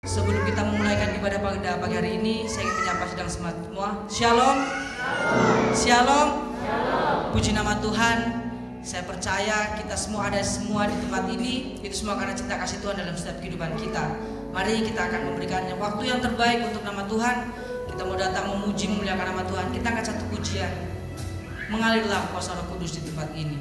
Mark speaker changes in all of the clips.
Speaker 1: Sebelum kita memulaikan ibadah pada pagi hari ini, saya ingin menyapa sedang semua. Shalom. Shalom. Puji nama Tuhan. Saya percaya kita semua ada di tempat ini. Itu semua karena cinta kasih Tuhan dalam setiap kehidupan kita. Mari kita akan memberikannya waktu yang terbaik untuk nama Tuhan. Kita mau datang memuji memuliakan nama Tuhan. Kita angkat satu pujian. Mengalirlah kuasa Roh Kudus di tempat ini.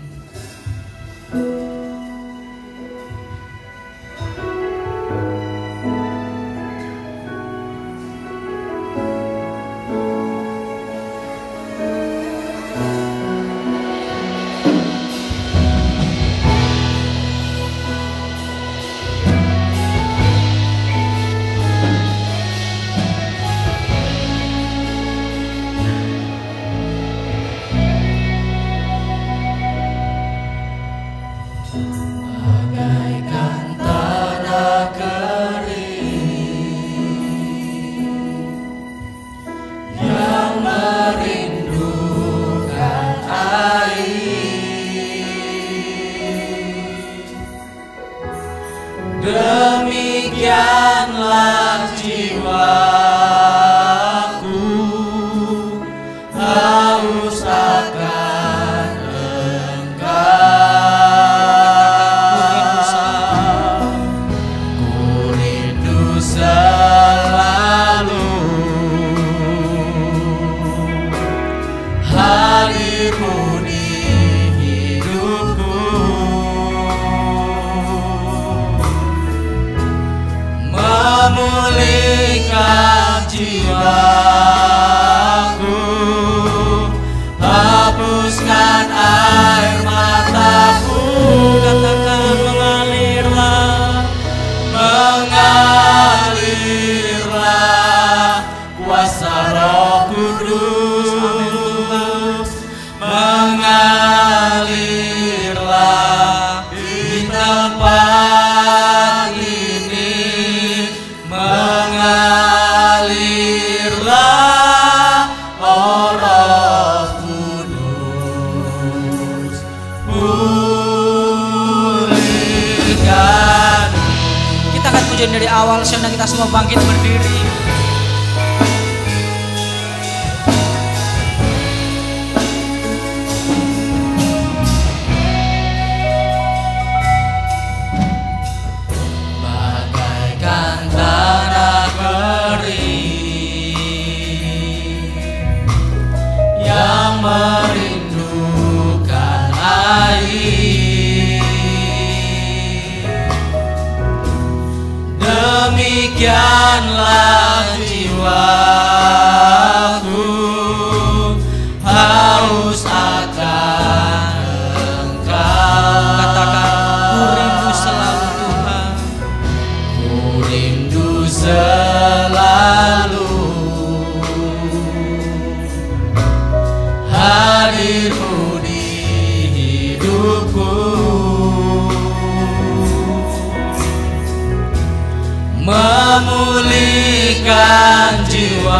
Speaker 2: Demikianlah jiwaku haus akan Engkau. Ku rindu selalu hadir-Mu di hidupku. Memulihkan jiwaku, hapuskan air mataku. Katakan mengalirlah, mengalirlah kuasa Roh Kudus. Mengalirlah di tempat ini. Mengalirlah, oh Roh Kudus, pulihkan.
Speaker 1: Kita akan pujian dari awal sampai kita semua bangkit berdiri.
Speaker 2: Merindukan air, demikianlah jiwaku haus akan Engkau.
Speaker 1: Katakan, ku rindu selalu Tuhan.
Speaker 2: Ku rindu selalu hadir-Mu di hidupku. Memulihkan jiwaku,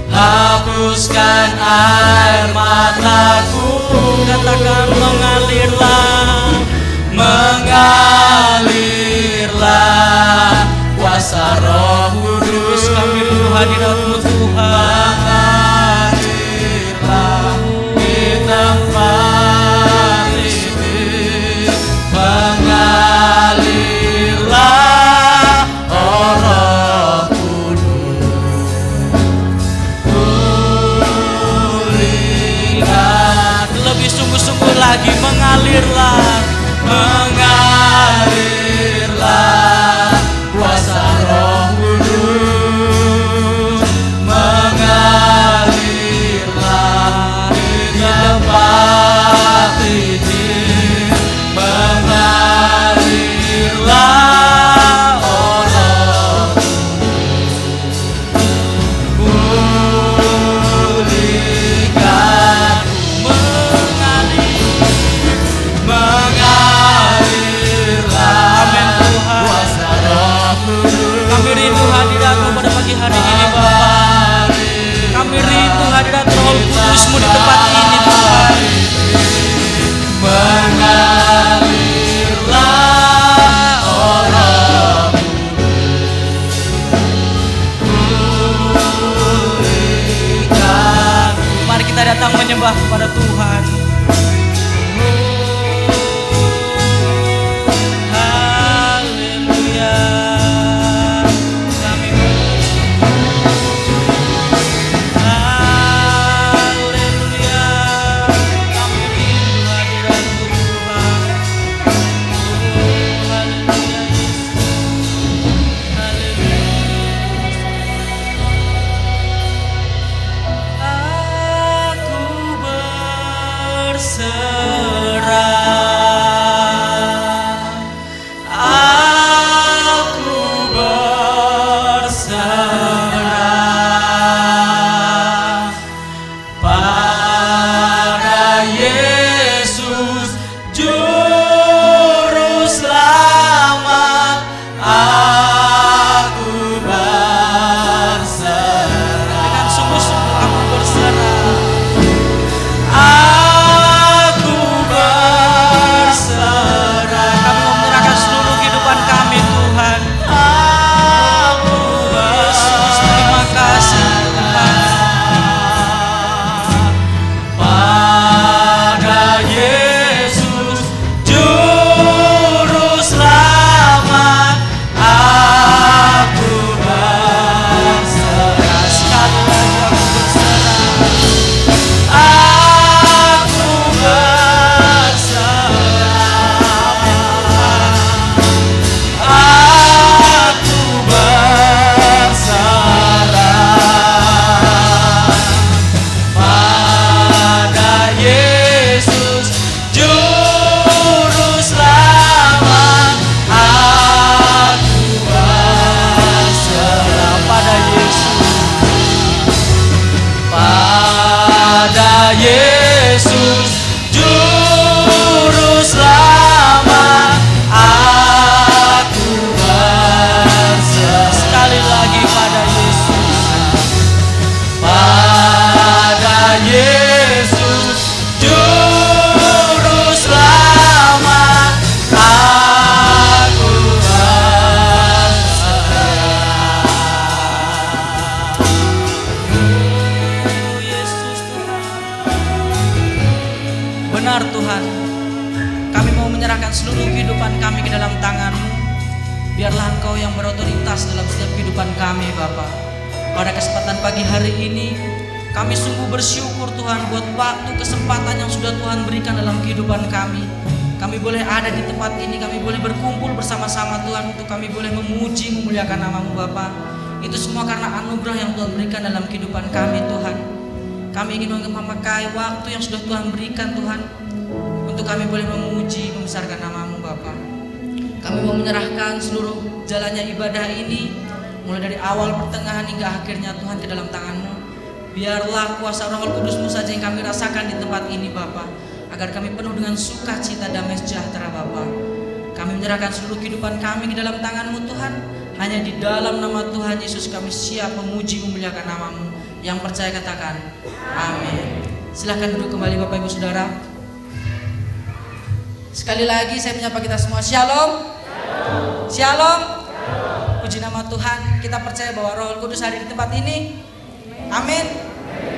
Speaker 2: hapuskan air mataku. Katakan mengalirlah, mengalirlah kuasa Roh Kudus.
Speaker 1: Kami rindu hadirat-Mu Tuhan.
Speaker 2: Mengalirlah di tempat ini. Mengalirlah, oh Roh Kudus. Pulihkan
Speaker 1: Lebih sungguh-sungguh lagi, mengalirlah.
Speaker 2: Mengalirlah kuasa Roh Kudus. Mengalirlah di tempat ini. Mengalirlah, oh Roh Kudus. Pulihkan, mengalirlah.
Speaker 1: Amin Tuhan.
Speaker 2: Kuasa Roh Kudus.
Speaker 1: Kami rindu hadirat-Mu pada pagi hari ini Bapa. Kami rindu hadirat Roh Kudus-Mu di tempat ini Tuhan.
Speaker 2: Mengalirlah, oh
Speaker 1: sedang menyembah kepada Tuhan. Haleluya. Kami haleluya. Kami rindu hadirat-Mu Tuhan. Haleluya Yesus. Haleluya. Aku berserah, aku berserah pada Yesus Juru Selamat. Aku berserah, dengan sungguh-sungguh aku berserah. Aku berserah. Kami mau menyerahkan seluruh kehidupan kami, Tuhan. Aku Yesus, terima kasih Tuhan. Pada Yesus Juru Selamat, aku berserah. Sekali lagi aku berserah. Aku berserah, aku berserah pada Yesus Juru Selamat. Aku berserah pada Yesus, pada Yesus Juru Selamat. Aku berserah. Sekali lagi pada Yesus, pada Yesus Juru Selamat. Aku berserah. Oh Yesus Tuhan. Benar Tuhan, kami mau menyerahkan seluruh kehidupan kami ke dalam tangan-Mu. Biarlah Engkau yang berotoritas dalam setiap kehidupan kami Bapa. Pada kesempatan pagi hari ini, kami sungguh bersyukur Tuhan buat waktu kesempatan yang sudah Tuhan berikan dalam kehidupan kami. Kami boleh ada di tempat ini, kami boleh berkumpul bersama-sama Tuhan, untuk kami boleh memuji, memuliakan nama-Mu Bapa. Itu semua karena anugerah yang Tuhan berikan dalam kehidupan kami Tuhan. Kami ingin memakai waktu yang sudah Tuhan berikan Tuhan, untuk kami boleh memuji, membesarkan nama-Mu Bapa. Kami mau menyerahkan seluruh jalannya ibadah ini, mulai dari awal, pertengahan hingga akhirnya Tuhan, ke dalam tangan-Mu. Biarlah kuasa Roh Kudus-Mu saja yang kami rasakan di tempat ini Bapa, agar kami penuh dengan sukacita, damai sejahtera Bapa. Kami menyerahkan seluruh kehidupan kami ke dalam tangan-Mu Tuhan. Hanya di dalam nama Tuhan Yesus kami siap memuji, memuliakan nama-Mu. Yang percaya katakan amin. Silahkan duduk kembali Bapak Ibu Saudara. Sekali lagi saya menyapa kita semua. Shalom. Shalom. Puji nama Tuhan. Kita percaya bahwa Roh Kudus hadir di tempat ini. Amin.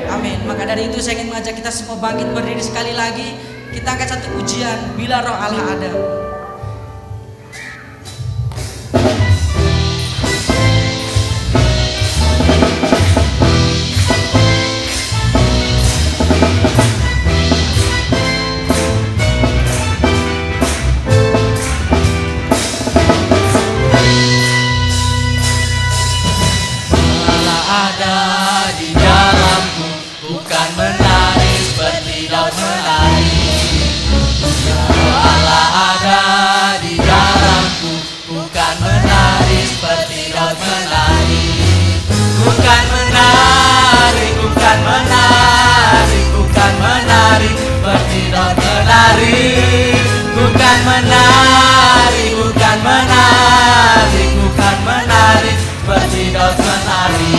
Speaker 1: Amin. Maka dari itu saya ingin mengajak kita semua bangkit berdiri sekali lagi. Kita angkat satu pujian, Bila Roh Allah Ada.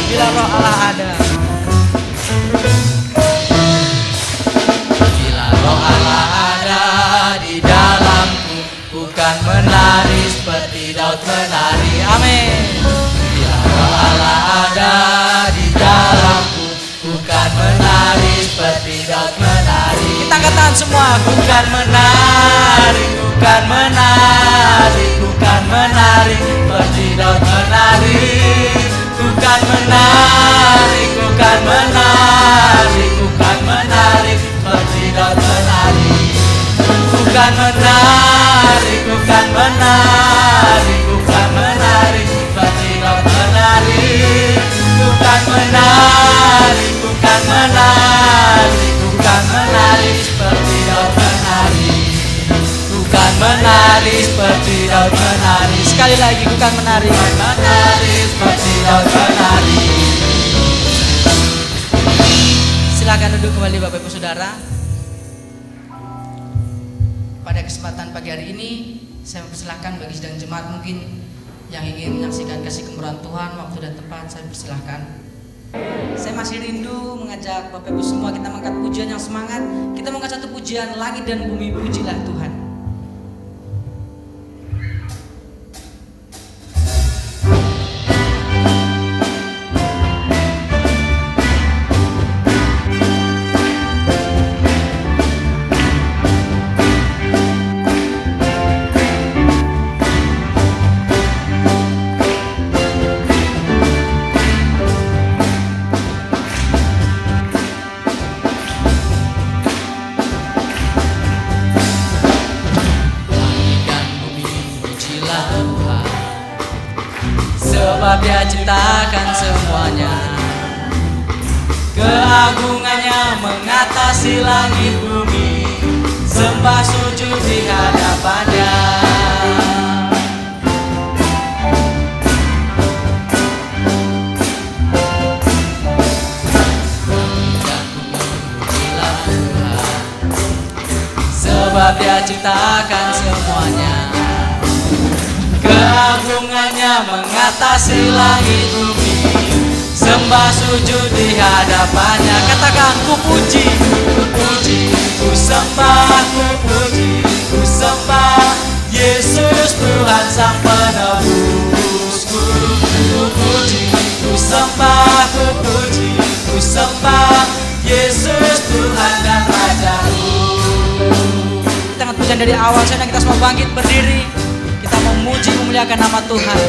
Speaker 1: Bila Roh Allah ada.
Speaker 2: menari seperti Daud menari.
Speaker 1: Kita angkat tangan semua.
Speaker 2: Bukan menari, bukan menari, bukan menari seperti Daud menari. Bukan menari, bukan menari, bukan menari seperti Daud menari. Bukan menari, bukan menari, bukan menari seperti Daud menari. Bukan menari, bukan menari, bukan menari seperti Daud menari. Bukan menari seperti Daud menari.
Speaker 1: Sekali lagi, bukan menari.
Speaker 2: Bukan menari seperti Daud menari.
Speaker 1: Silakan duduk kembali Bapak Ibu Saudara. Pada kesempatan pagi hari ini, saya mempersilahkan bagi sidang jemaat mungkin yang ingin menyaksikan kasih kemurahan Tuhan waktu dan tempat, saya persilahkan. Saya masih rindu mengajak Bapak Ibu semua kita mengangkat pujian yang semangat. Kita mengangkat satu pujian, langit dan bumi pujilah Tuhan. Sebab Dia ciptakan semuanya,
Speaker 2: Keagungannya mengatasi langit bumi, sembah sujud di hadapannya.
Speaker 1: sebab Dia ciptakan semuanya.
Speaker 2: Keagungannya mengatasi langit bumi, sembah sujud di hadapannya.
Speaker 1: Katakan, ku puji,
Speaker 2: ku puji, ku sembah, ku puji, ku sembah Yesus Tuhan Sang Penebusku. Ku puji, ku sembah, ku puji, ku sembah Yesus Tuhan dan Rajaku.
Speaker 1: kita angkat pujian dari awal. Saya dan kita semua bangkit berdiri. Kita memuji, memuliakan nama Tuhan.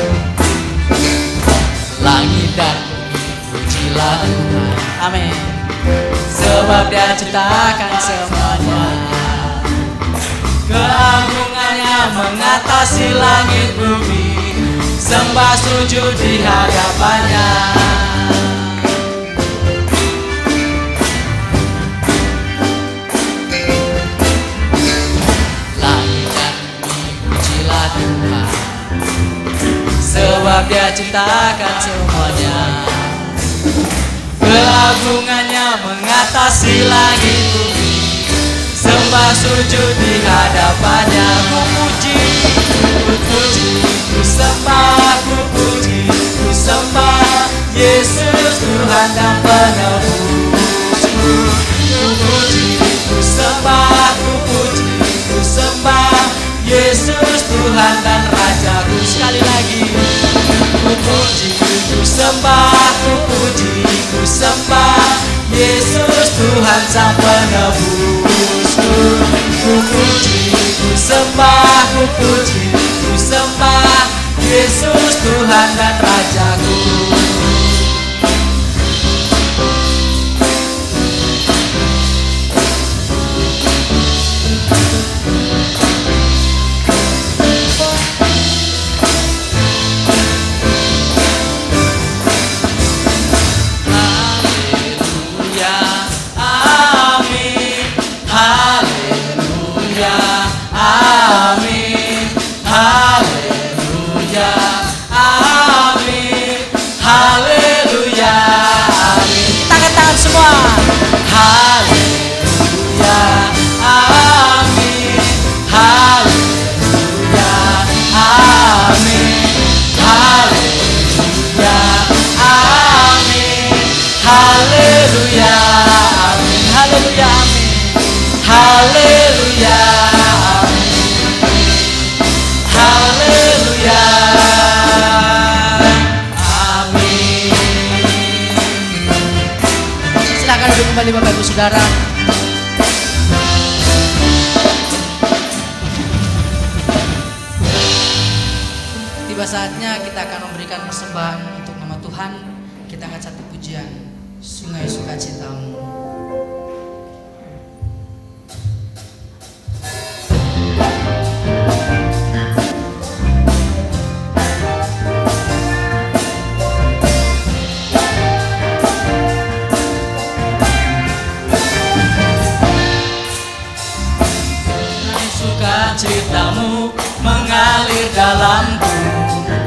Speaker 2: Langit dan bumi pujilah Tuhan,
Speaker 1: Amin.
Speaker 2: sebab Dia ciptakan semuanya. Keagungannya mengatasi langit bumi, sembah sujud di hadapannya. Langit dan bumi pujilah Tuhan, sebab Dia ciptakan semuanya. Keagungannya mengatasi langit bumi, sembah sujud di hadapannya. Ku puji, ku puji, ku sembah, ku puji, ku sembah Yesus Tuhan dan Penebusku. Ku puji, ku sembah, ku puji, ku sembah Yesus Tuhan dan Rajaku. Sekali lagi, ku puji, ku sembah, ku puji, ku sembah Yesus Tuhan Sang Penebusku. Ku puji, ku sembah, ku puji, ku sembah Yesus Tuhan dan Rajaku. Haleluya, amin.
Speaker 1: Bapak Ibu Saudara. Tiba saatnya kita akan memberikan persembahan untuk nama Tuhan. Kita angkat satu pujian, Sungai Sukacitamu.
Speaker 2: Sukacitamu mengalir dalamku.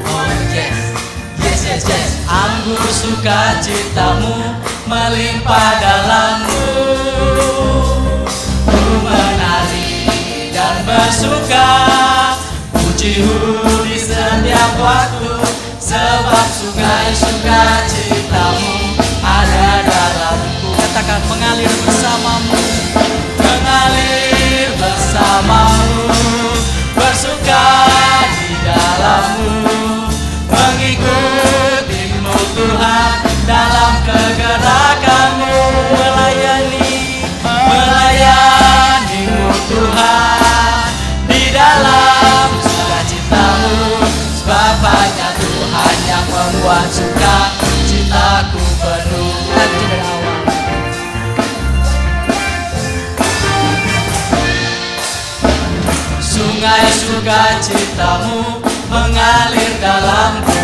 Speaker 2: Oh yes, yes, yes, yes. Anggur sukacitamu melimpah dalamku. Ku menari dan bersuka, pujimu di setiap waktu, sebab sungai sukacitamu ada dalamku.
Speaker 1: Katakan mengalir bersamamu,
Speaker 2: mengalir bersamamu, bersuka di dalammu, mengikutimu Tuhan dalam kegerakanmu, melayanimu Tuhan di dalam sukacitamu, sebab hanya Tuhan yang membuat sukacitaku penuh.
Speaker 1: nanti dari awal.
Speaker 2: Sungai sukacitamu mengalir dalamku.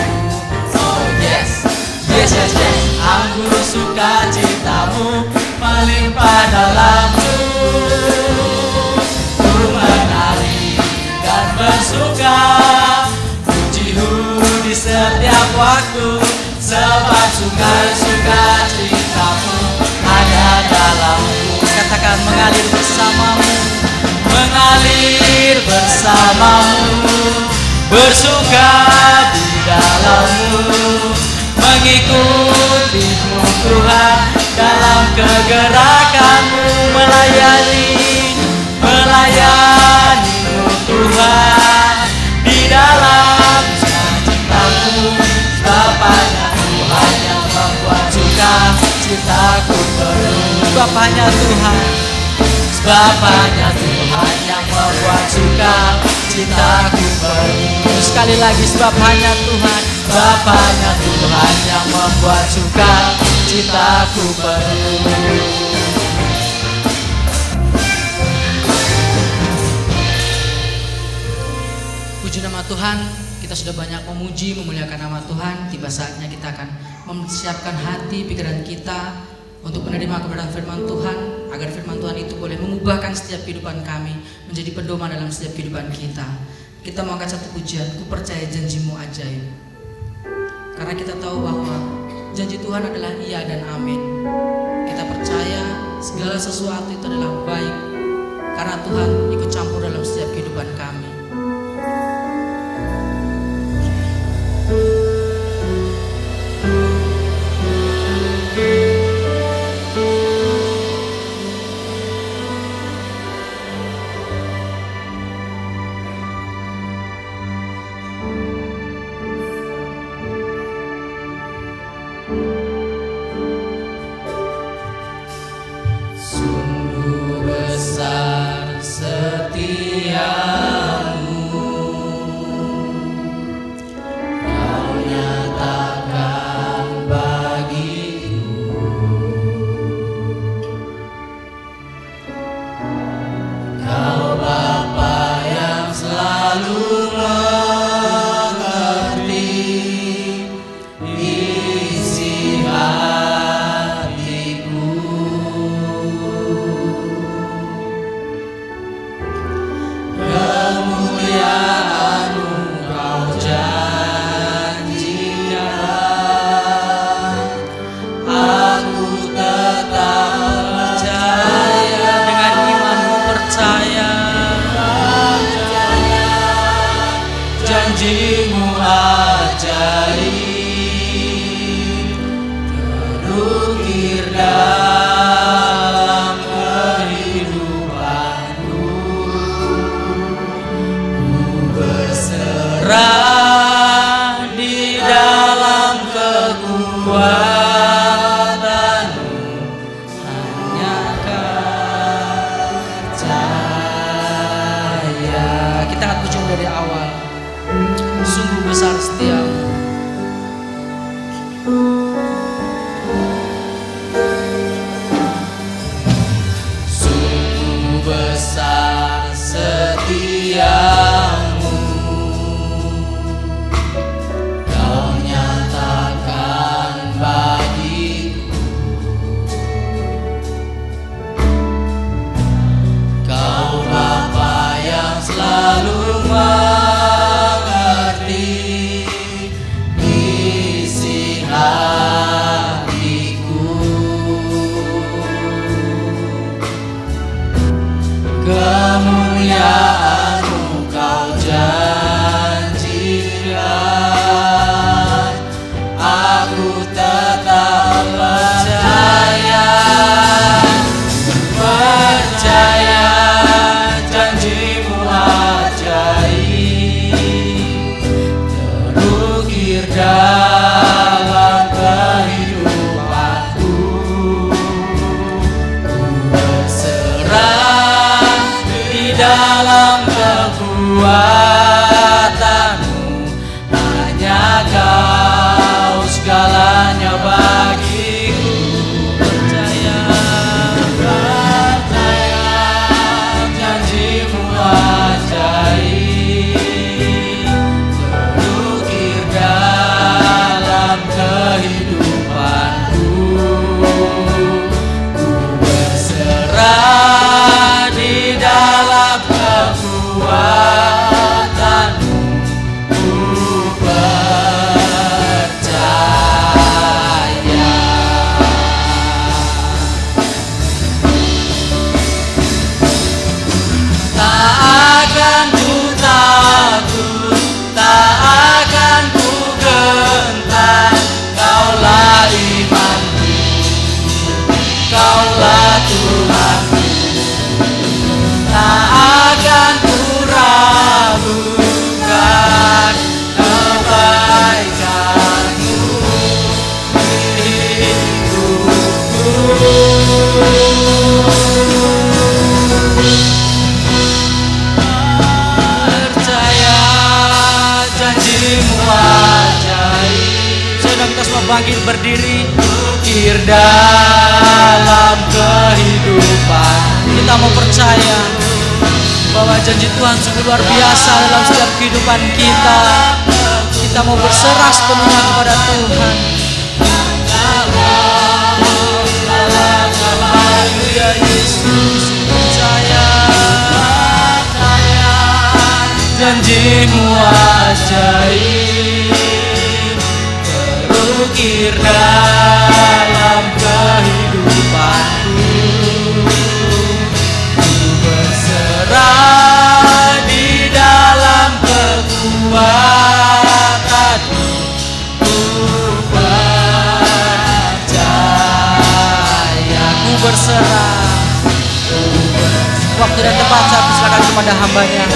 Speaker 2: Oh yes, yes, yes, yes. Anggur sukacitamu melimpah dalamku. Ku menari dan bersuka, pujimu di setiap waktu, sebab sungai sukacitamu ada dalamku.
Speaker 1: Katakan mengalir bersamamu,
Speaker 2: mengalir bersamamu, bersuka di dalammu, mengikutimu Tuhan dalam kegerakanmu, melayanimu Tuhan di dalam sukacitamu, sebab hanya Tuhan yang membuat sukacitaku penuh.
Speaker 1: sebab hanya Tuhan.
Speaker 2: Sebab hanya Tuhan yang membuat sukacitaku penuh.
Speaker 1: Sekali lagi, sebab hanya Tuhan.
Speaker 2: Sebab hanya Tuhan yang membuat sukacitaku penuh.
Speaker 1: Puji nama Tuhan. Kita sudah banyak memuji, memuliakan nama Tuhan. Tiba saatnya kita akan mempersiapkan hati, pikiran kita untuk menerima kebenaran firman Tuhan, agar firman Tuhan itu boleh mengubahkan setiap kehidupan kami, menjadi pedoman dalam setiap kehidupan kita. Kita mau angkat satu pujian, ku percaya janjimu ajaib. Karena kita tahu bahwa janji Tuhan adalah iya dan amin. Kita percaya segala sesuatu itu adalah baik, karena Tuhan ikut campur dalam setiap kehidupan kami.
Speaker 2: Sungguh besar setiamu, Kau nyatakan bagiku. Kau Bapa yang selalu mengerti isi hatiku.
Speaker 1: dari awal. Sungguh besar setiamu.
Speaker 2: Sungguh besar setiamu, Kau nyatakan bagiku. Kau Bapa yang selalu mengerti isi hatiku. Kemuliaan-Mu Kau janjikan, aku tetap percaya, percaya janji-Mu ajaib, terukir dalam kehidupanku. Ku berserah di dalam kekuatan-Mu, hanya Kau segalanya bagiku. Percaya, percaya janji-Mu ajaib, terukir dalam kehidupanku. Ku berserah di dalam kekuatan-Mu, ku percaya. Tak akan ku takut, tak akan ku gentar, Kaulah imanku, Kaulah Tuhanku. Tak akan ku ragukan kebaikan-Mu di hidupku. Percaya janji-Mu ajaib.
Speaker 1: Sedang kita semua bangkit berdiri.
Speaker 2: Ukir dalam kehidupan.
Speaker 1: Kita mau percaya bahwa janji Tuhan sungguh luar biasa dalam setiap kehidupan kita. Kita mau berserah sepenuhnya kepada Tuhan. Haleluya Yesus, percaya, percaya
Speaker 2: Janji-Mu ajaib, terukir dalam kehidupanku. Ku berserah di dalam kekuatan-Mu. Ku percaya.
Speaker 1: Ku berserah. Waktu dan tempat saya persilakan kepada hamba-Nya.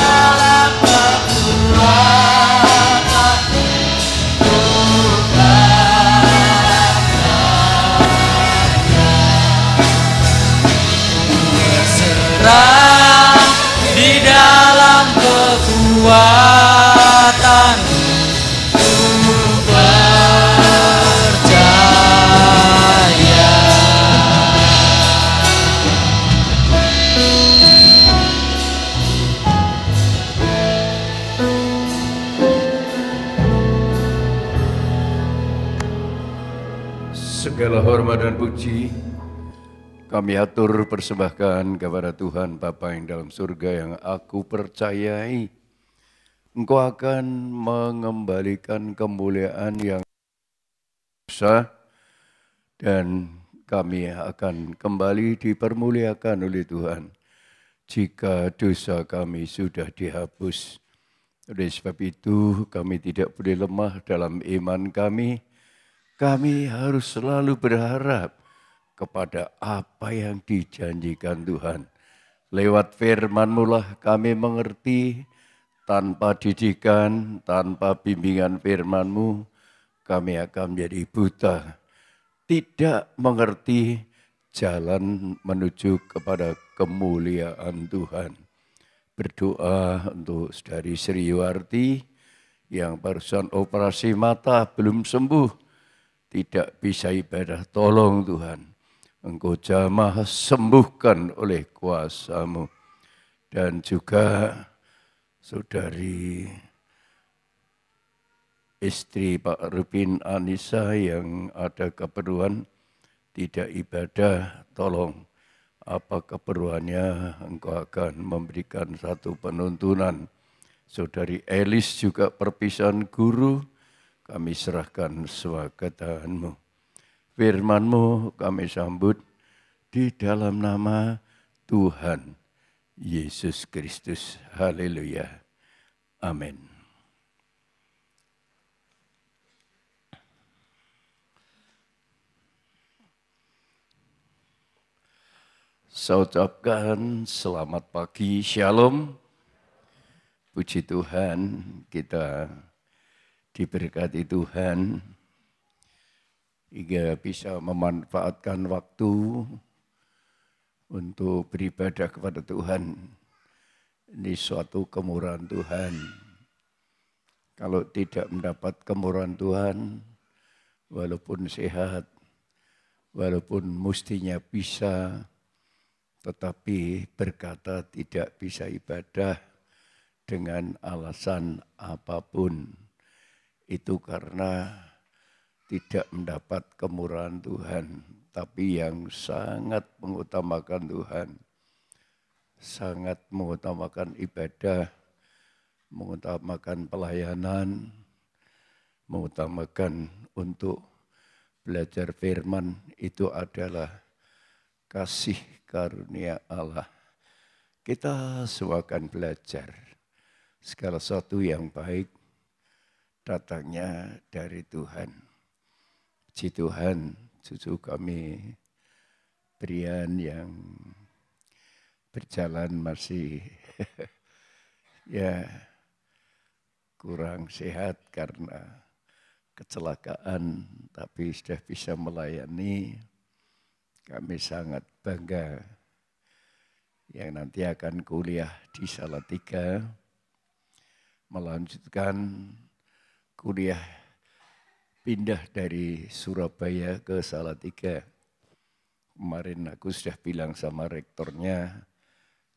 Speaker 2: Berserah di dalam kekuatan, ku percaya.
Speaker 3: Segala hormat dan puji kami atur persembahkan kepada Tuhan Bapa yang dalam surga, yang aku percayai Engkau akan mengembalikan kemuliaan yang besar, dan kami akan kembali dipermuliakan oleh Tuhan jika dosa kami sudah dihapus. Oleh sebab itu kami tidak boleh lemah dalam iman kami. Kami harus selalu berharap kepada apa yang dijanjikan Tuhan. Lewat firman-Mu lah kami mengerti. Tanpa didikan, tanpa bimbingan firman-Mu, kami akan menjadi buta. Tidak mengerti jalan menuju kepada kemuliaan Tuhan. Berdoa untuk saudari Sri Yuwarti yang barusan operasi mata belum sembuh, tidak bisa ibadah. Tolong Tuhan, Engkau jamah sembuhkan oleh kuasa-Mu. Dan juga saudari istri Pak Rupin Anissa yang ada keperluan tidak ibadah, tolong apa keperluannya Engkau akan memberikan satu penuntunan. Saudari Elis juga perpisahan guru, kami serahkan semua ke tangan-Mu. Firman-Mu kami sambut di dalam nama Tuhan Yesus Kristus. Haleluya. Amin. Saya ucapkan selamat pagi, shalom. Puji Tuhan, kita diberkati Tuhan hingga bisa memanfaatkan waktu untuk beribadah kepada Tuhan. Ini suatu kemurahan Tuhan. Kalau tidak mendapat kemurahan Tuhan, walaupun sehat, walaupun mestinya bisa, tetapi berkata tidak bisa ibadah dengan alasan apapun. Itu karena tidak mendapat kemurahan Tuhan. Tapi yang sangat mengutamakan Tuhan, sangat mengutamakan ibadah, mengutamakan pelayanan, mengutamakan untuk belajar firman, itu adalah kasih karunia Allah. Kita semua akan belajar segala sesuatu yang baik datangnya dari Tuhan. Puji Tuhan, cucu kami Brian yang berjalan masih ya kurang sehat karena kecelakaan, tapi sudah bisa melayani. Kami sangat bangga yang nanti akan kuliah di Salatiga, melanjutkan kuliah pindah dari Surabaya ke Salatiga. Kemarin aku sudah bilang sama rektornya,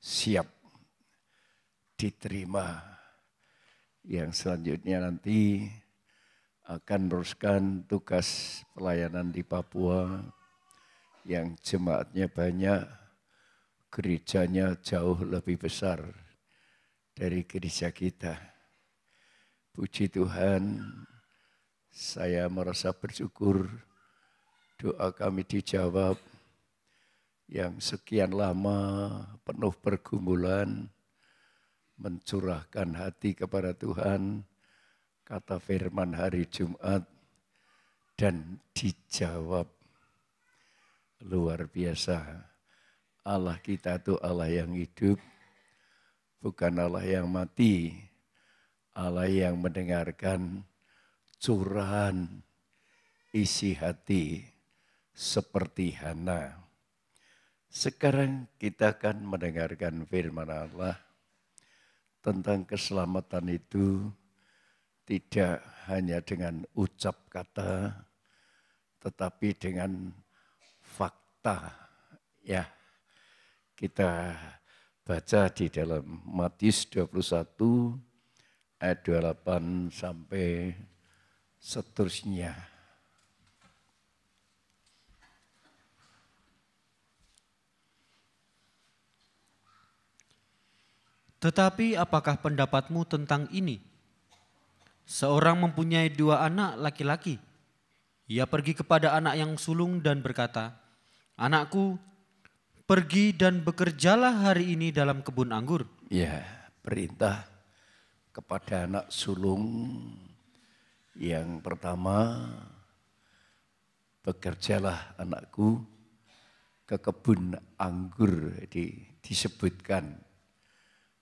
Speaker 3: siap diterima. Yang selanjutnya nanti akan meneruskan tugas pelayanan di Papua, yang jemaatnya banyak, gerejanya jauh lebih besar dari gereja kita. Puji Tuhan, saya merasa bersyukur doa kami dijawab. Yang sekian lama penuh pergumulan, mencurahkan hati kepada Tuhan, kata firman hari Jumat, dan dijawab. Luar biasa, Allah kita itu Allah yang hidup, bukan Allah yang mati, Allah yang mendengarkan curahan isi hati seperti Hana. Sekarang kita akan mendengarkan firman Allah tentang keselamatan itu tidak hanya dengan ucap kata, tetapi dengan fakta. Ya, kita baca di dalam Matius 21 ayat 28 sampai seterusnya.
Speaker 4: Tetapi apakah pendapatmu tentang ini? Seorang mempunyai 2 anak laki-laki. Ia pergi kepada anak yang sulung dan berkata, "Anakku, pergi dan bekerjalah hari ini dalam kebun anggur."
Speaker 3: Ya, perintah kepada anak sulung yang pertama, bekerjalah anakku ke kebun anggur. Disebutkan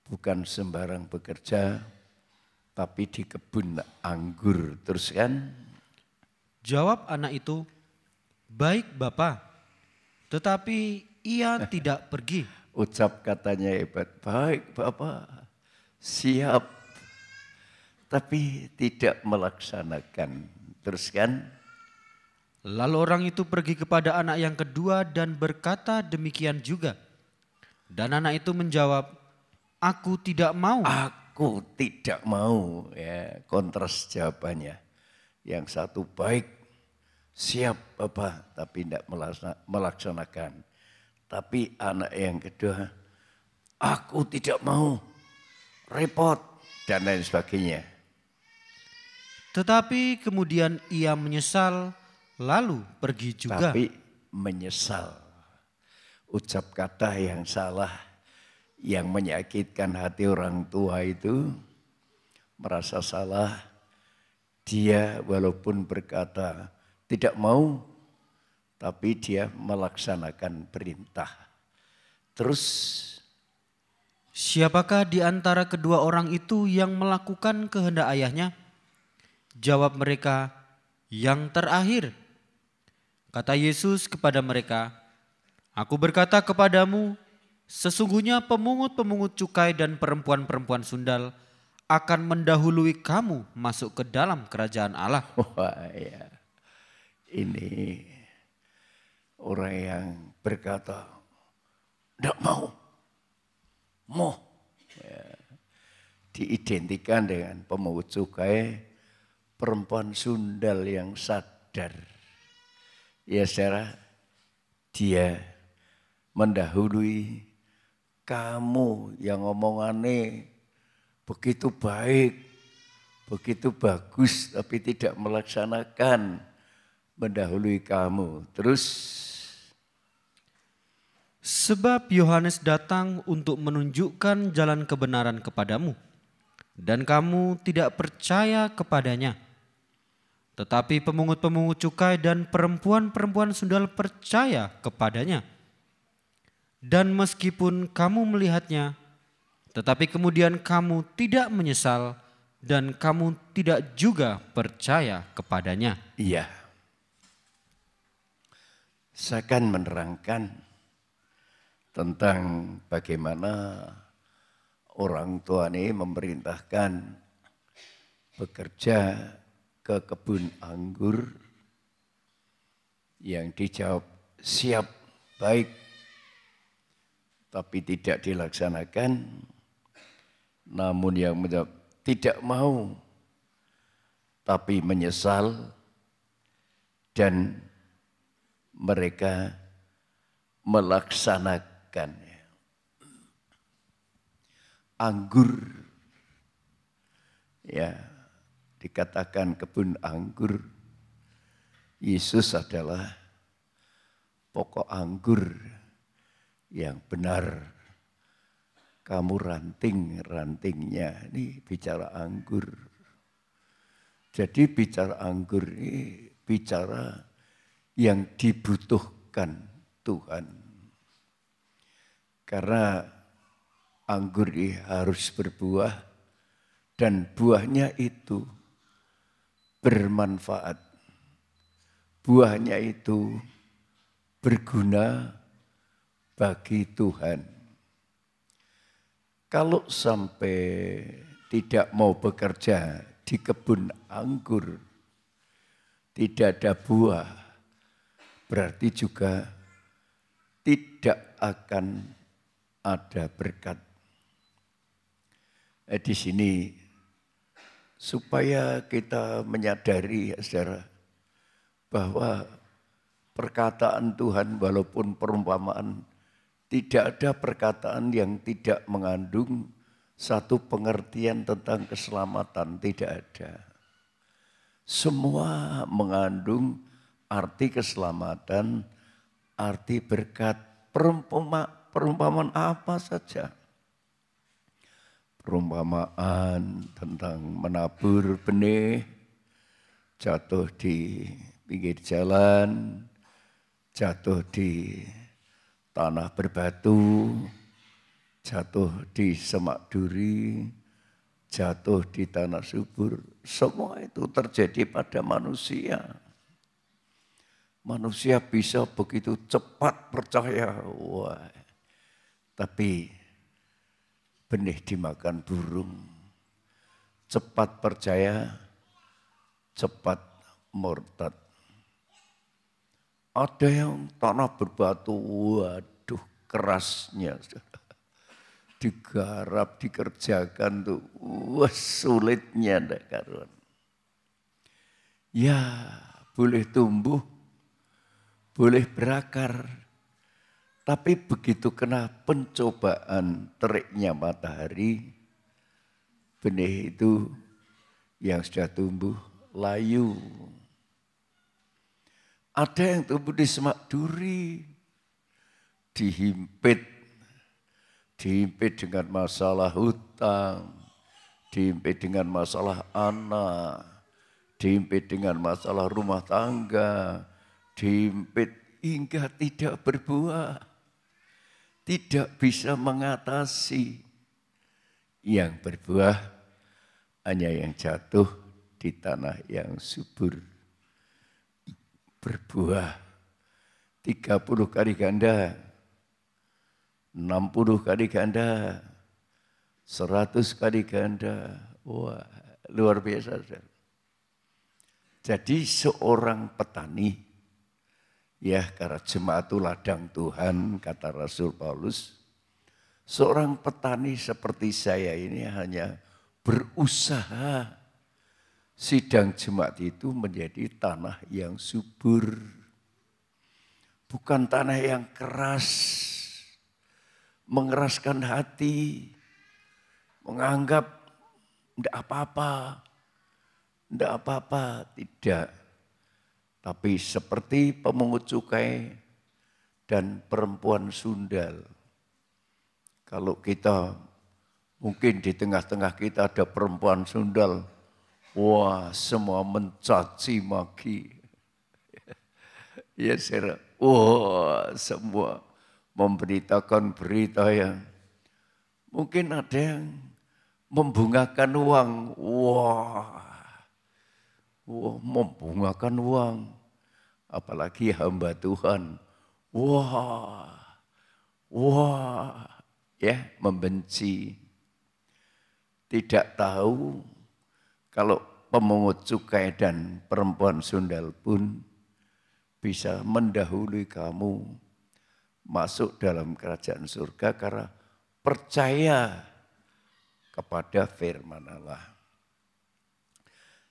Speaker 3: bukan sembarang bekerja, tapi di kebun anggur. Terus kan?
Speaker 4: Jawab anak itu, "Baik Bapa," tetapi ia tidak pergi.
Speaker 3: Ucap katanya hebat, baik Bapak, siap. Tapi tidak melaksanakan. Terus kan?
Speaker 4: Lalu orang itu pergi kepada anak yang kedua dan berkata demikian juga. Dan anak itu menjawab, aku tidak mau.
Speaker 3: Aku tidak mau. Ya, kontras jawabannya. Yang satu baik, siap Bapak, tapi tidak melaksanakan. Tapi anak yang kedua, aku tidak mau, repot, dan lain sebagainya.
Speaker 4: Tetapi kemudian ia menyesal, lalu pergi juga.
Speaker 3: Tapi menyesal. Ucap kata yang salah, yang menyakitkan hati orang tua itu, merasa salah. Dia walaupun berkata tidak mau, tapi dia melaksanakan perintah. Terus,
Speaker 4: siapakah di antara kedua orang itu yang melakukan kehendak ayahnya? Jawab mereka, yang terakhir. Kata Yesus kepada mereka, aku berkata kepadamu, sesungguhnya pemungut-pemungut cukai dan perempuan-perempuan sundal akan mendahului kamu masuk ke dalam kerajaan Allah.
Speaker 3: wah ya, ini orang yang berkata, tidak mau. Ya. Diidentikan dengan pemungut cukai, perempuan sundal yang sadar. Ya saudara, dia mendahului kamu yang omongannya begitu baik, begitu bagus, tapi tidak melaksanakan, mendahului kamu. Terus,
Speaker 4: sebab Yohanes datang untuk menunjukkan jalan kebenaran kepadamu, dan kamu tidak percaya kepadanya. Tetapi pemungut-pemungut cukai dan perempuan-perempuan sundal percaya kepadanya. Dan meskipun kamu melihatnya, tetapi kemudian kamu tidak menyesal dan kamu tidak juga percaya kepadanya.
Speaker 3: iya, saya akan menerangkan tentang bagaimana orang tua ini memerintahkan bekerja ke kebun anggur, yang dijawab siap, baik, tapi tidak dilaksanakan. Namun yang menjawab tidak mau, tapi menyesal, dan mereka melaksanakan. Anggur, ya, dikatakan kebun anggur. Yesus adalah pokok anggur yang benar. Kamu ranting-rantingnya, ini bicara anggur. Jadi bicara anggur ini bicara yang dibutuhkan Tuhan. Karena anggur ini harus berbuah dan buahnya itu bermanfaat. Buahnya itu berguna bagi Tuhan. Kalau sampai tidak mau bekerja di kebun anggur, tidak ada buah, berarti juga tidak akan ada berkat. Di sini supaya kita menyadari, saudara, bahwa perkataan Tuhan walaupun perumpamaan, tidak ada perkataan yang tidak mengandung satu pengertian tentang keselamatan, tidak ada. Semua mengandung arti keselamatan, arti berkat. Perumpamaan apa saja. Perumpamaan tentang menabur benih, jatuh di pinggir jalan, jatuh di tanah berbatu, jatuh di semak duri, jatuh di tanah subur. Semua itu terjadi pada manusia. Manusia bisa begitu cepat percaya. Wah, Tapi benih dimakan burung. Cepat percaya, cepat murtad. Ada yang tanah berbatu, waduh kerasnya. Digarap, dikerjakan tuh, wah sulitnya ndak karuan. Ya boleh tumbuh, boleh berakar, tapi begitu kena pencobaan teriknya matahari, benih itu yang sudah tumbuh layu. Ada yang tumbuh di semak duri, dihimpit dengan masalah hutang, dihimpit dengan masalah anak, dihimpit dengan masalah rumah tangga, dihimpit hingga tidak berbuah, tidak bisa mengatasi. Yang berbuah hanya yang jatuh di tanah yang subur. Berbuah 30 kali ganda, 60 kali ganda, 100 kali ganda. Wah, luar biasa. Jadi seorang petani, ya karena jemaat itu ladang Tuhan, kata Rasul Paulus. Seorang petani seperti saya ini hanya berusaha sidang jemaat itu menjadi tanah yang subur. Bukan tanah yang keras, mengeraskan hati, menganggap tidak apa-apa, tidak. Tapi seperti pemungut cukai dan perempuan sundal. Kalau kita, mungkin di tengah-tengah kita ada perempuan sundal, wah semua mencaci maki. Ya saudara, wah semua memberitakan berita yang mungkin ada yang membungakan uang. Wah membungakan uang. Apalagi hamba Tuhan. Wah ya membenci. Tidak tahu kalau pemungut cukai dan perempuan sundal pun bisa mendahului kamu masuk dalam kerajaan surga karena percaya kepada firman Allah.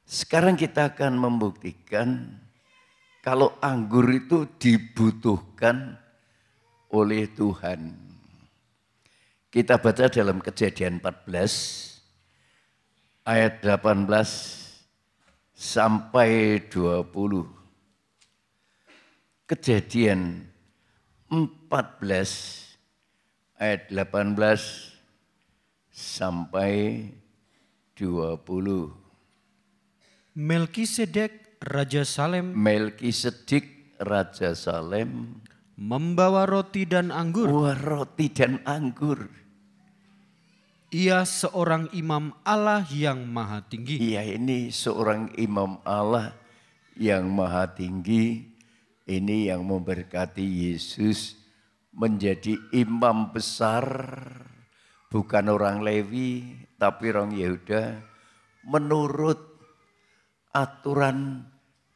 Speaker 3: Sekarang kita akan membuktikan kalau anggur itu dibutuhkan oleh Tuhan. Kita baca dalam Kejadian 14 ayat 18 sampai 20. Kejadian 14 ayat 18 sampai 20.
Speaker 4: Melkisedek Raja Salem membawa roti dan anggur.
Speaker 3: Wah, roti dan anggur.
Speaker 4: Ia seorang imam Allah yang maha tinggi.
Speaker 3: Ia ini seorang imam Allah yang maha tinggi. Ini yang memberkati Yesus menjadi imam besar. Bukan orang Lewi, tapi orang Yehuda. Menurut aturan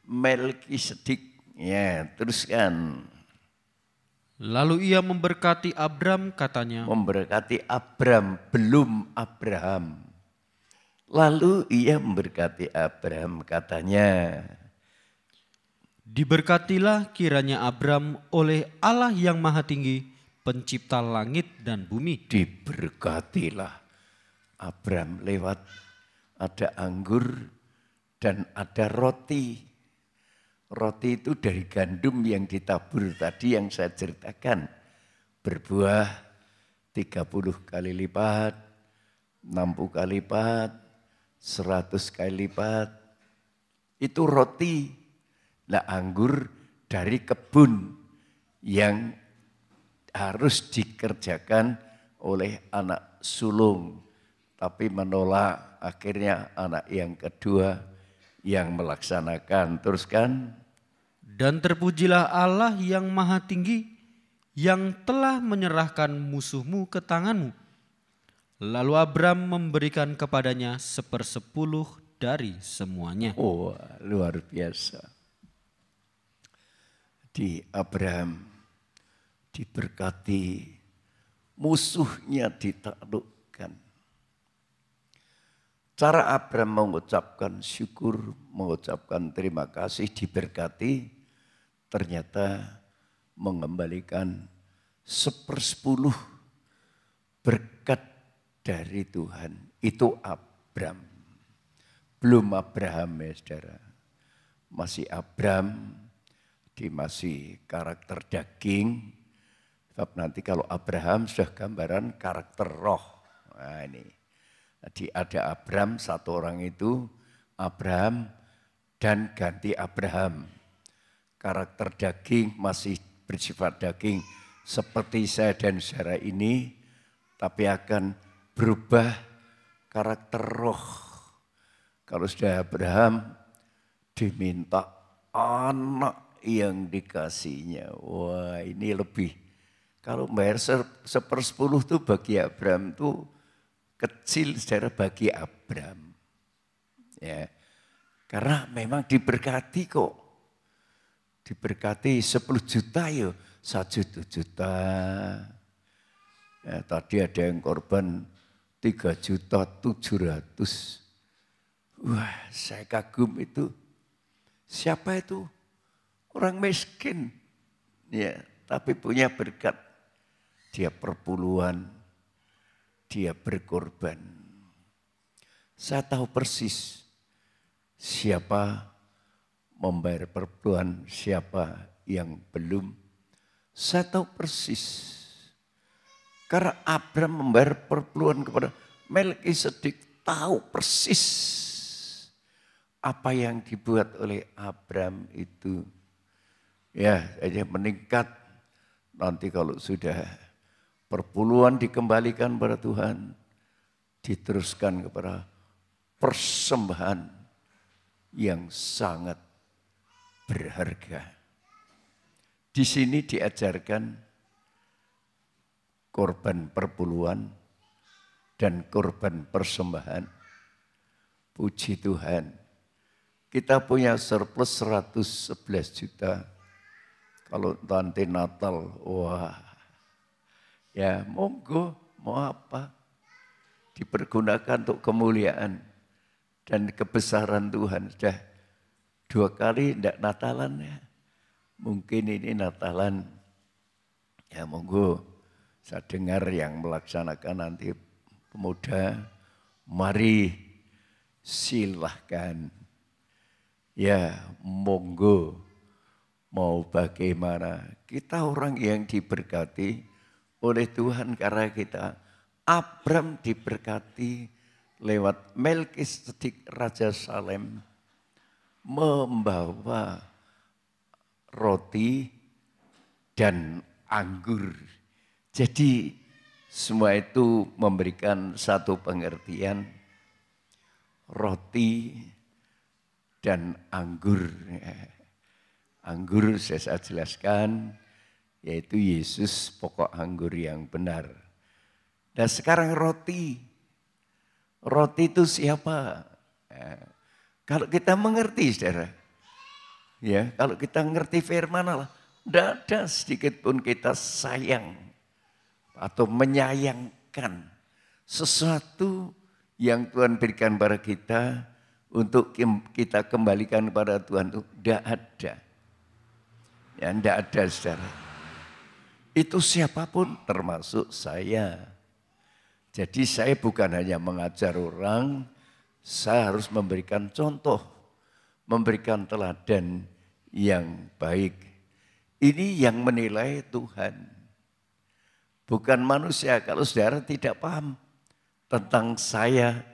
Speaker 3: Melkisedek. Ya, teruskan.
Speaker 4: Lalu ia memberkati Abram, katanya.
Speaker 3: Memberkati Abram, belum Abraham. Lalu ia memberkati Abram, katanya.
Speaker 4: Diberkatilah kiranya Abram oleh Allah yang maha tinggi, pencipta langit dan bumi.
Speaker 3: Diberkatilah Abram lewat ada anggur dan ada roti. Roti itu dari gandum yang ditabur tadi yang saya ceritakan. Berbuah 30 kali lipat, 60 kali lipat, 100 kali lipat. Itu roti. Nah, anggur dari kebun yang harus dikerjakan oleh anak sulung. Tapi menolak, akhirnya anak yang kedua yang melaksanakan. Teruskan.
Speaker 4: Dan terpujilah Allah yang maha tinggi, yang telah menyerahkan musuhmu ke tanganmu. Lalu Abram memberikan kepadanya 1/10 dari semuanya.
Speaker 3: Oh, luar biasa. Di Abraham diberkati, musuhnya ditaklukkan. Cara Abraham mengucapkan syukur, mengucapkan terima kasih, diberkati, ternyata mengembalikan 1/10 berkat dari Tuhan. Itu Abraham. Belum Abraham ya saudara. Masih Abraham, masih karakter daging. Sebab nanti kalau Abraham sudah gambaran karakter roh. Nah ini. Jadi ada Abraham, satu orang itu Abraham dan ganti Abraham. Karakter daging masih bersifat daging seperti saya dan saudara ini, tapi akan berubah karakter roh. Kalau sudah Abraham diminta anak yang dikasihnya, wah ini lebih. Kalau bayar 1/10 itu bagi Abraham itu kecil secara bagi Abraham. Ya. Karena memang diberkati kok. Diberkati 10 juta ya, 1 juta. Ya, tadi ada yang korban 3.700.000. Wah, saya kagum itu. Siapa itu? Orang miskin. Ya, tapi punya berkat. Dia perpuluhan. Dia berkorban. Saya tahu persis siapa membayar perpuluhan, siapa yang belum. Saya tahu persis. Karena Abraham membayar perpuluhan kepada Melkisedek, tahu persis apa yang dibuat oleh Abraham itu. Ya, hanya meningkat. Nanti kalau sudah perpuluhan dikembalikan kepada Tuhan, diteruskan kepada persembahan yang sangat berharga. Di sini diajarkan korban perpuluhan dan korban persembahan. Puji Tuhan, kita punya surplus 111 juta. Kalau nanti Natal, wah. Ya monggo, mau apa? Dipergunakan untuk kemuliaan dan kebesaran Tuhan. Sudah 2 kali tidak Natalan ya. Mungkin ini Natalan. Ya monggo, saya dengar yang melaksanakan nanti pemuda. Mari silahkan. Ya monggo, mau bagaimana. Kita orang yang diberkati oleh Tuhan karena kita. Abraham diberkati lewat Melkisedek Raja Salem membawa roti dan anggur. Jadi semua itu memberikan satu pengertian, roti dan anggur. Anggur saya jelaskan, yaitu Yesus pokok anggur yang benar. Dan sekarang roti. Roti itu siapa? Ya, kalau kita mengerti saudara. Ya, kalau kita mengerti firman Allah. Tidak ada sedikit pun kita sayang. Atau menyayangkan sesuatu yang Tuhan berikan pada kita. Untuk kita kembalikan kepada Tuhan itu tidak ada. Ya, tidak ada saudara. Itu siapapun termasuk saya. Jadi saya bukan hanya mengajar orang, saya harus memberikan contoh, memberikan teladan yang baik. Ini yang menilai Tuhan. Bukan manusia. Kalau saudara tidak paham tentang saya,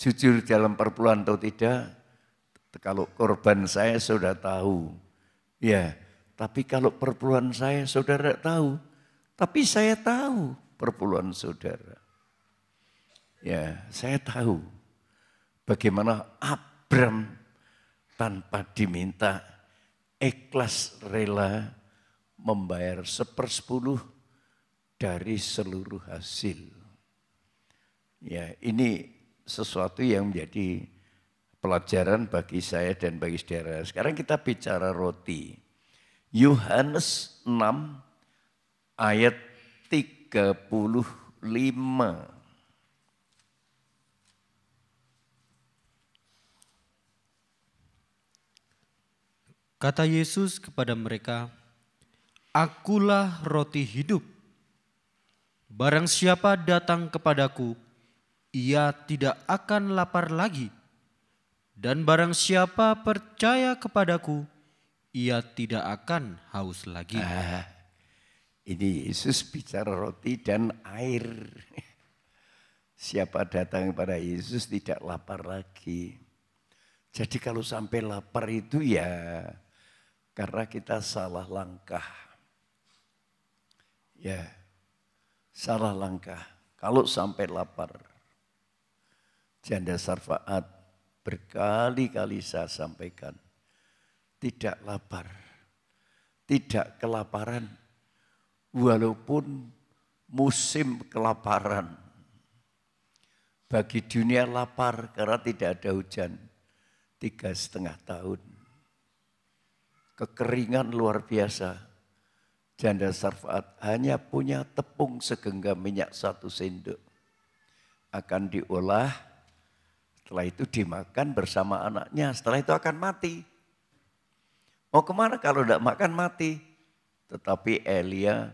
Speaker 3: jujur dalam perpuluhan atau tidak, kalau korban saya sudah tahu. Ya, tapi kalau perpuluhan saya saudara tahu. Tapi saya tahu perpuluhan saudara. Ya, saya tahu bagaimana Abraham tanpa diminta ikhlas rela membayar 1/10 dari seluruh hasil. Ya, ini sesuatu yang menjadi pelajaran bagi saya dan bagi saudara. Sekarang kita bicara roti. Yohanes 6 ayat 35.
Speaker 4: Kata Yesus kepada mereka, "Akulah roti hidup. Barang siapa datang kepadaku, ia tidak akan lapar lagi. Dan barang siapa percaya kepadaku, ia tidak akan haus lagi."
Speaker 3: Ini Yesus bicara roti dan air. Siapa datang kepada Yesus tidak lapar lagi. Jadi kalau sampai lapar itu ya karena kita salah langkah. Ya, salah langkah. Kalau sampai lapar. Janda Sarfaat berkali-kali saya sampaikan. Tidak lapar. Tidak kelaparan. Walaupun musim kelaparan. Bagi dunia lapar karena tidak ada hujan. 3,5 tahun. Kekeringan luar biasa. Janda Sarfaat hanya punya tepung segenggam minyak 1 sendok. Akan diolah, setelah itu dimakan bersama anaknya. Setelah itu akan mati. Mau kemana kalau tidak makan mati? Tetapi Elia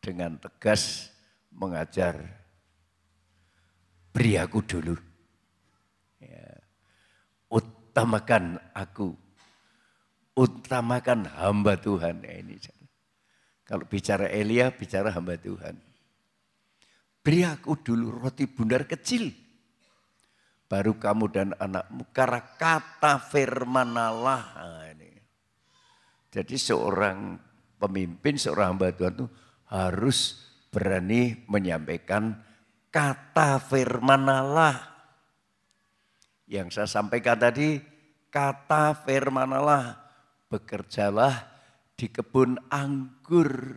Speaker 3: dengan tegas mengajar, beri aku dulu. Ya. Utamakan aku. Utamakan hamba Tuhan. Ini kalau bicara Elia, bicara hamba Tuhan. Beri aku dulu roti bundar kecil. Baru kamu dan anakmu. Karena kata firman Allah. Jadi seorang pemimpin, seorang hamba Tuhan itu harus berani menyampaikan kata firman Allah. Yang saya sampaikan tadi, kata firman Allah. Bekerjalah di kebun anggur.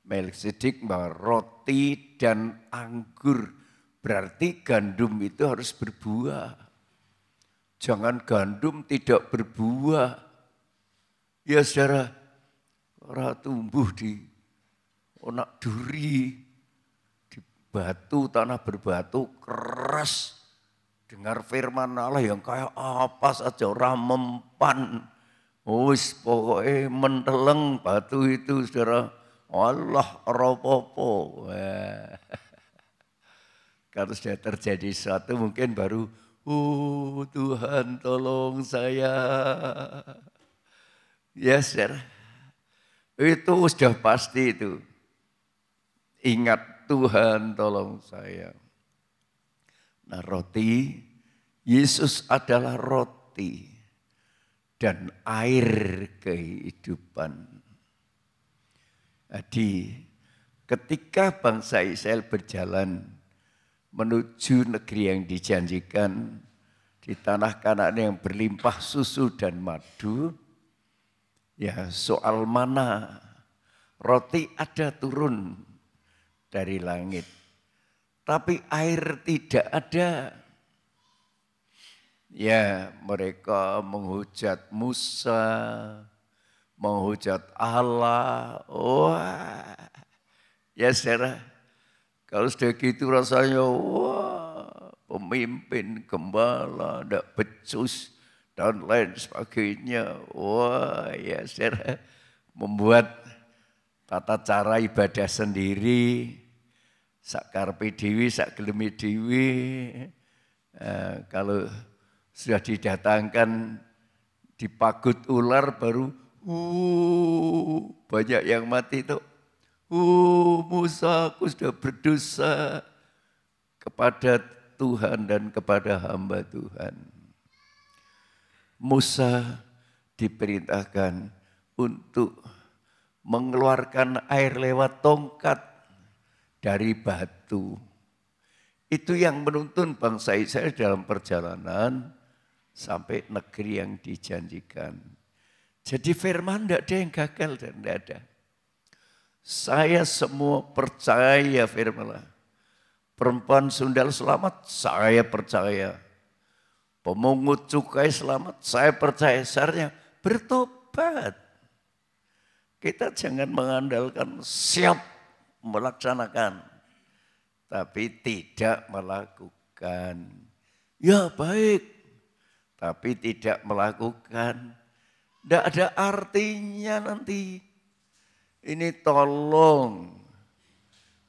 Speaker 3: Melkisedek bahwa roti dan anggur. Berarti gandum itu harus berbuah. Jangan gandum tidak berbuah. Ya saudara, orang tumbuh di onak duri. Di batu, tanah berbatu keras. Dengar firman Allah yang kayak apa saja orang mempan. Wis pokoknya menteleng batu itu saudara. Allah ropopo. Kalau sudah terjadi sesuatu mungkin baru, Tuhan tolong saya. Ya saudara. Itu sudah pasti itu. Ingat Tuhan tolong saya. Nah roti, Yesus adalah roti. Dan air kehidupan. Jadi ketika bangsa Israel berjalan menuju negeri yang dijanjikan di tanah Kanaan yang berlimpah susu dan madu, ya soal mana roti ada turun dari langit, tapi air tidak ada. Ya, mereka menghujat Musa, menghujat Allah. Wah, ya saudara, kalau sudah gitu rasanya, wah, pemimpin, gembala, tidak becus, dan lain sebagainya. Wah, ya saudara, membuat tata cara ibadah sendiri, sak karepe dhewe, sak geleme dhewe. Kalau sudah didatangkan dipagut ular baru banyak yang mati itu. Musa, aku sudah berdosa kepada Tuhan dan kepada hamba Tuhan. Musa diperintahkan untuk mengeluarkan air lewat tongkat dari batu. Itu yang menuntun bangsa Israel dalam perjalanan sampai negeri yang dijanjikan. Jadi firman tidak ada yang gagal dan tidak ada. Saya semua percaya firman Allah. Perempuan sundal selamat, saya percaya. Pemungut cukai selamat, saya percaya. Seharusnya bertobat. Kita jangan mengandalkan siap melaksanakan, tapi tidak melakukan. Ya baik, tapi tidak melakukan. Tidak ada artinya nanti. Ini tolong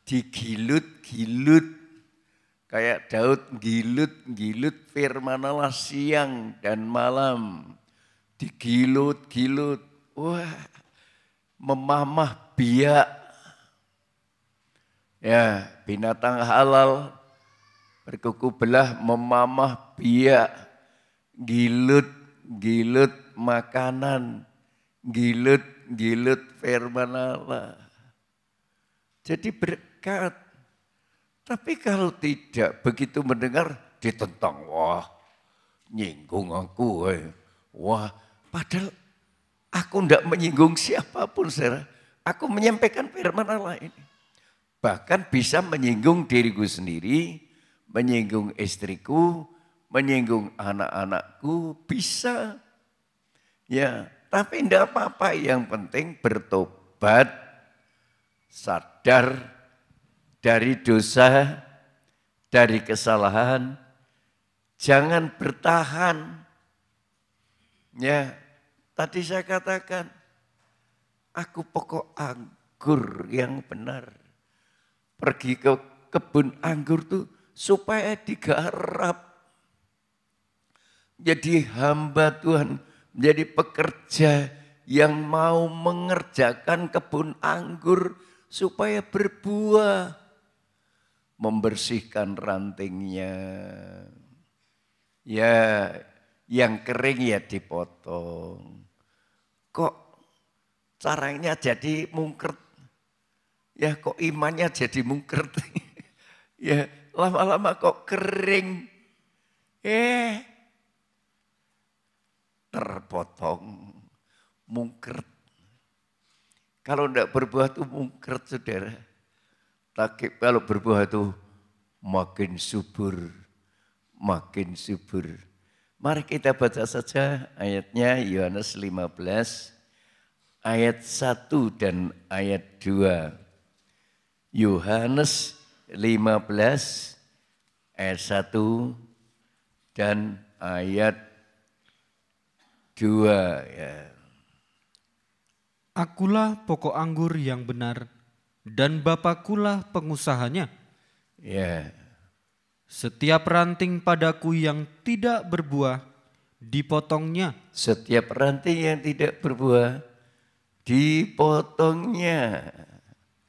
Speaker 3: digilut-gilut. Kayak Daud gilut-gilut firman Allah siang dan malam. Digilut-gilut. Wah, memamah biak. Ya, binatang halal berkuku belah memamah biak. Gilut-gilut makanan. Gilut-gilut firman Allah. Jadi berkat. Tapi kalau tidak begitu mendengar ditentang, wah nyinggung aku. Wah padahal aku tidak menyinggung siapapun saudara. Aku menyampaikan firman Allah ini. Bahkan bisa menyinggung diriku sendiri, menyinggung istriku, menyinggung anak-anakku, bisa. Ya, tapi tidak apa-apa, yang penting bertobat, sadar dari dosa, dari kesalahan, jangan bertahan. Ya, tadi saya katakan, aku pokok anggur yang benar. Pergi ke kebun anggur tuh supaya digarap. Jadi hamba Tuhan, menjadi pekerja yang mau mengerjakan kebun anggur supaya berbuah. Membersihkan rantingnya. Ya, yang kering ya dipotong. Kok caranya jadi mungkert? Ya kok imannya jadi mungkert? Ya lama-lama kok kering. Terpotong. Mungkert. Kalau tidak berbuah itu mungkert saudara. Tapi kalau berbuah itu makin subur, makin subur. Mari kita baca saja ayatnya Yohanes 15 ayat 1 dan ayat 2. Yohanes 15 ayat 1 dan ayat 2 ya.
Speaker 4: Akulah pokok anggur yang benar dan Bapakulah pengusahanya.
Speaker 3: Ya.
Speaker 4: Setiap ranting padaku yang tidak berbuah, dipotongnya.
Speaker 3: Setiap ranting yang tidak berbuah, dipotongnya.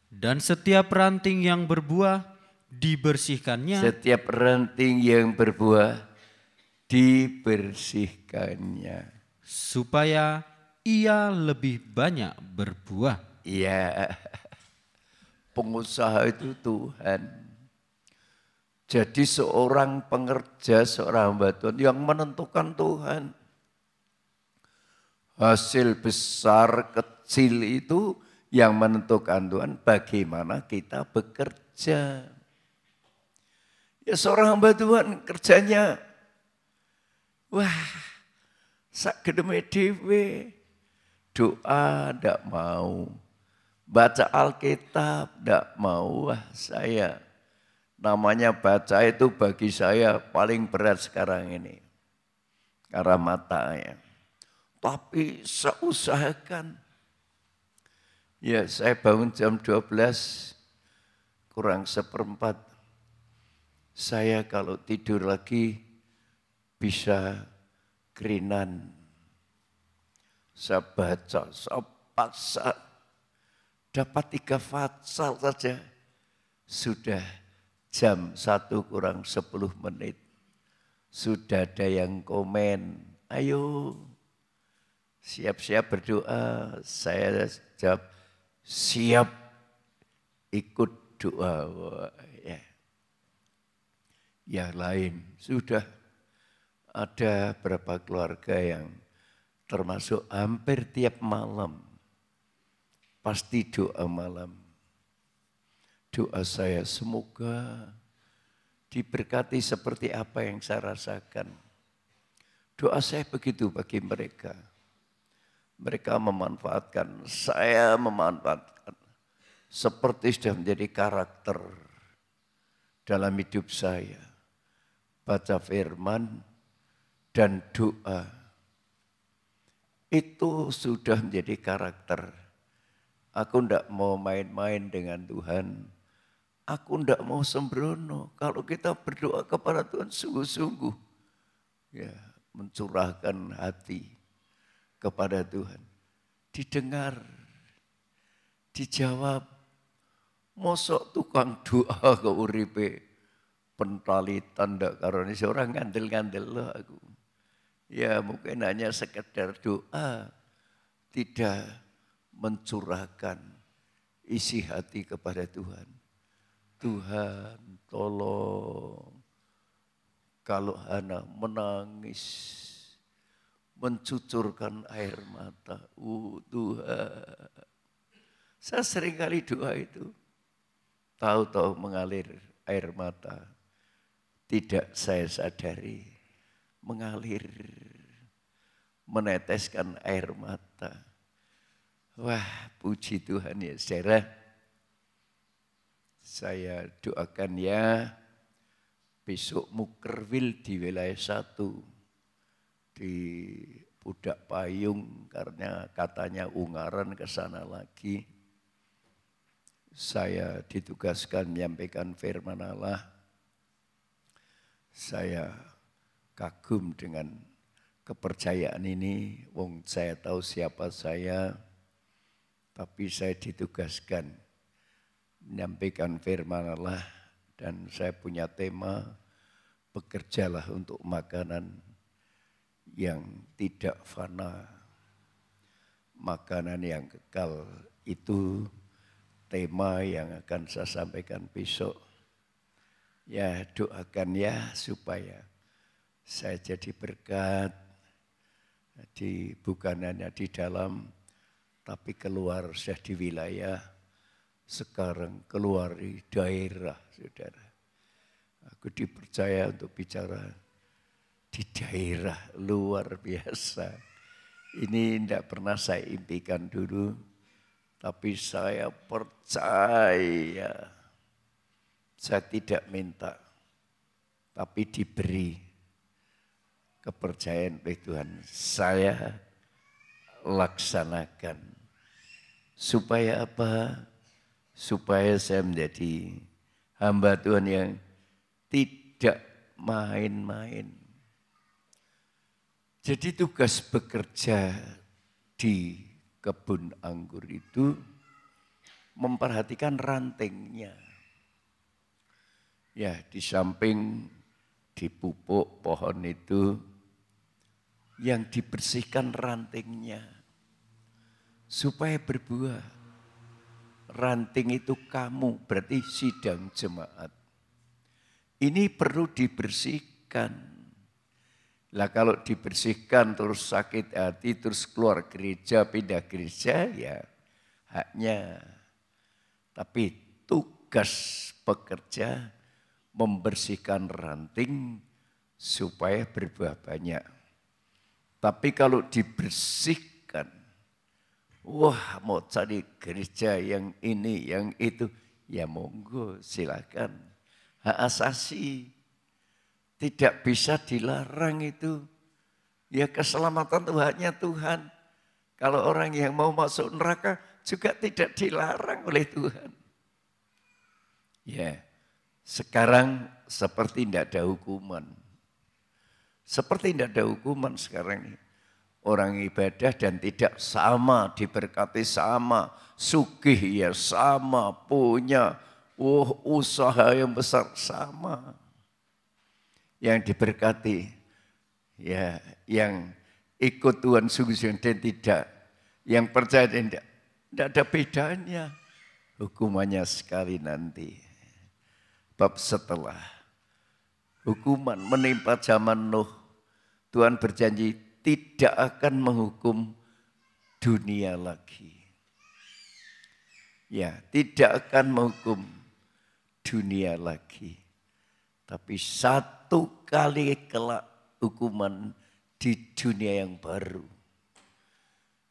Speaker 4: Dan setiap ranting yang berbuah, dibersihkannya.
Speaker 3: Setiap ranting yang berbuah, dibersihkannya.
Speaker 4: Supaya ia lebih banyak berbuah.
Speaker 3: Iya. Pengusaha itu Tuhan. Jadi seorang pengerja, seorang hamba Tuhan yang menentukan Tuhan. Hasil besar kecil itu yang menentukan Tuhan, bagaimana kita bekerja. Ya seorang hamba Tuhan kerjanya, wah sak gedeme dhewe, doa ndak mau. Baca Alkitab tidak mau, wah saya namanya baca itu bagi saya paling berat sekarang ini. Karena matanya. Tapi saya usahakan. Ya saya bangun jam 12 kurang seperempat. Saya kalau tidur lagi bisa kerinan. Saya baca, saya paksa. Dapat 3 fatsal saja, sudah jam 1 kurang 10 menit. Sudah ada yang komen, ayo siap-siap berdoa. Saya jawab, siap ikut doa. Ya. Yang lain sudah ada berapa keluarga yang termasuk hampir tiap malam pasti doa malam. Doa saya semoga diberkati seperti apa yang saya rasakan. Doa saya begitu bagi mereka. Mereka memanfaatkan, saya memanfaatkan. Seperti sudah menjadi karakter dalam hidup saya. Baca firman dan doa. Itu sudah menjadi karakter. Aku tidak mau main-main dengan Tuhan. Aku tidak mau sembrono. Kalau kita berdoa kepada Tuhan sungguh-sungguh. Ya, mencurahkan hati kepada Tuhan. Didengar. Dijawab. Mosok tukang doa ke uripe. Pentalitan ndak karena seorang ngandel-ngandel loh aku. Ya mungkin hanya sekedar doa. Tidak mencurahkan isi hati kepada Tuhan. Tuhan tolong. Kalau Hana menangis. Mencucurkan air mata. Tuhan. Saya sering kali doa itu. Tahu-tahu mengalir air mata. Tidak saya sadari. Mengalir. Meneteskan air mata. Wah puji Tuhan ya saudara. Saya doakan ya. Besok Mukerwil di wilayah 1. Di Pudak Payung karena katanya Ungaran ke sana lagi. Saya ditugaskan menyampaikan firman Allah. Saya kagum dengan kepercayaan ini. Wong saya tahu siapa saya. Tapi saya ditugaskan menyampaikan firman Allah. Dan saya punya tema, bekerjalah untuk makanan yang tidak fana. Makanan yang kekal itu tema yang akan saya sampaikan besok. Ya doakan ya supaya saya jadi berkat. Bukan hanya di dalam, tapi keluar sudah di wilayah. Sekarang keluar di daerah, saudara. Aku dipercaya untuk bicara di daerah luar biasa. Ini tidak pernah saya impikan dulu. Tapi saya percaya. Saya tidak minta. Tapi diberi kepercayaan oleh Tuhan. Saya laksanakan. Supaya apa? Supaya saya menjadi hamba Tuhan yang tidak main-main. Jadi tugas bekerja di kebun anggur itu memperhatikan rantingnya. Ya, di samping dipupuk pohon itu yang dibersihkan rantingnya supaya berbuah. Ranting itu kamu, berarti sidang jemaat. Ini perlu dibersihkan. Lah kalau dibersihkan terus sakit hati, terus keluar gereja, pindah gereja, ya haknya. Tapi tugas pekerja membersihkan ranting supaya berbuah banyak. Tapi kalau dibersihkan, wah mau cari gereja yang ini, yang itu, ya monggo silakan. Hak asasi tidak bisa dilarang itu. Ya keselamatan itu haknya Tuhan. Kalau orang yang mau masuk neraka juga tidak dilarang oleh Tuhan. Ya, sekarang seperti tidak ada hukuman. Seperti tidak ada hukuman sekarang ini. Orang ibadah dan tidak sama, diberkati sama, sugih ya sama, punya usaha yang besar sama. Yang diberkati, ya yang ikut Tuhan sungguh-sungguh dan tidak, yang percaya dan tidak ada bedanya. Hukumannya sekali nanti. Bab setelah hukuman menimpa zaman Nuh, Tuhan berjanji tidak akan menghukum dunia lagi. Ya, tidak akan menghukum dunia lagi. Tapi satu kali kelak hukuman di dunia yang baru.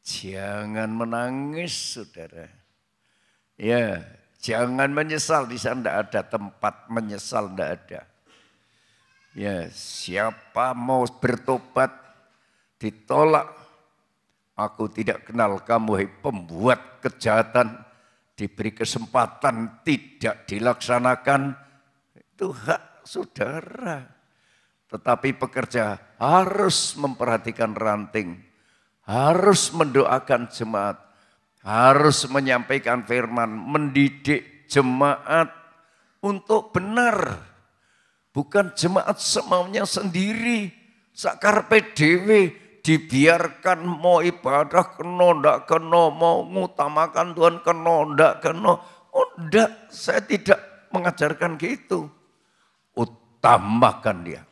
Speaker 3: Jangan menangis, saudara. Ya, jangan menyesal, di sana tidak ada tempat menyesal, tidak ada. Ya, siapa mau bertobat ditolak. Aku tidak kenal kamu, hai pembuat kejahatan. Diberi kesempatan tidak dilaksanakan, itu hak saudara. Tetapi pekerja harus memperhatikan ranting, harus mendoakan jemaat, harus menyampaikan firman, mendidik jemaat untuk benar. Bukan jemaat semaunya sendiri, sakarpe dewe, dibiarkan mau ibadah kena, ndak kena, mau ngutamakan Tuhan kena, ndak kena. Oh ndak, saya tidak mengajarkan gitu. Utamakan dia.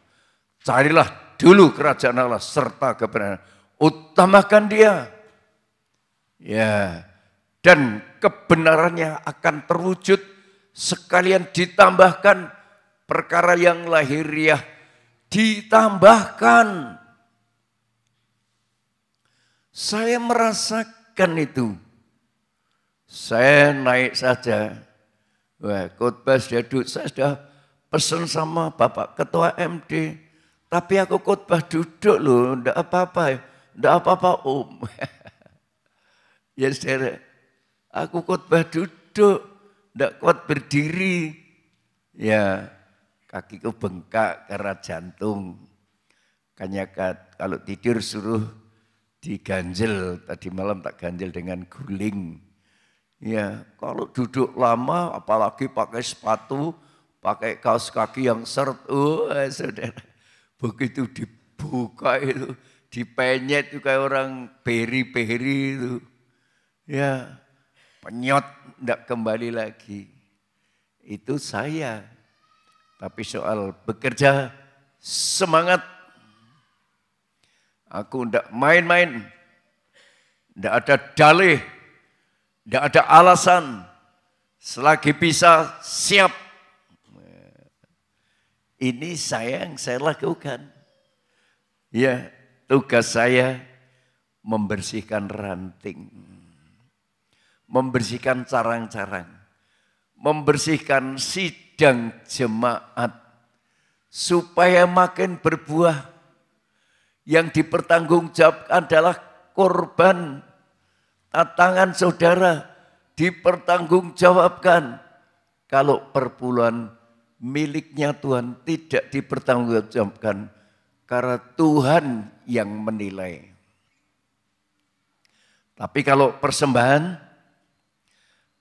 Speaker 3: Carilah dulu kerajaan Allah serta kebenaran. Utamakan dia. Ya, dan kebenarannya akan terwujud sekalian ditambahkan perkara yang lahiriah ditambahkan. Saya merasakan itu. Saya naik saja. Wah, khotbah sudah duduk, saya sudah pesan sama Bapak Ketua MD. Tapi aku khotbah duduk loh, enggak apa-apa. Enggak apa-apa Om. Ya saudara, aku khotbah duduk, enggak kuat berdiri. Ya, kakiku bengkak karena jantung. Makanya kalau tidur suruh diganjel, tadi malam tak ganjel dengan guling. Ya, kalau duduk lama apalagi pakai sepatu, pakai kaos kaki yang seret, saudara. Begitu dibuka itu, dipenyet itu kayak orang beri-beri itu. Ya, penyot enggak kembali lagi. Itu saya. Tapi soal bekerja semangat. Aku enggak main-main, enggak ada dalih, enggak ada alasan. Selagi bisa siap. Ini yang saya lakukan. Ya, tugas saya membersihkan ranting. Membersihkan carang-carang. Membersihkan sidang jemaat. Supaya makin berbuah. Yang dipertanggungjawabkan adalah korban. Tangan saudara dipertanggungjawabkan. Kalau perpuluhan miliknya Tuhan tidak dipertanggungjawabkan. Karena Tuhan yang menilai. Tapi kalau persembahan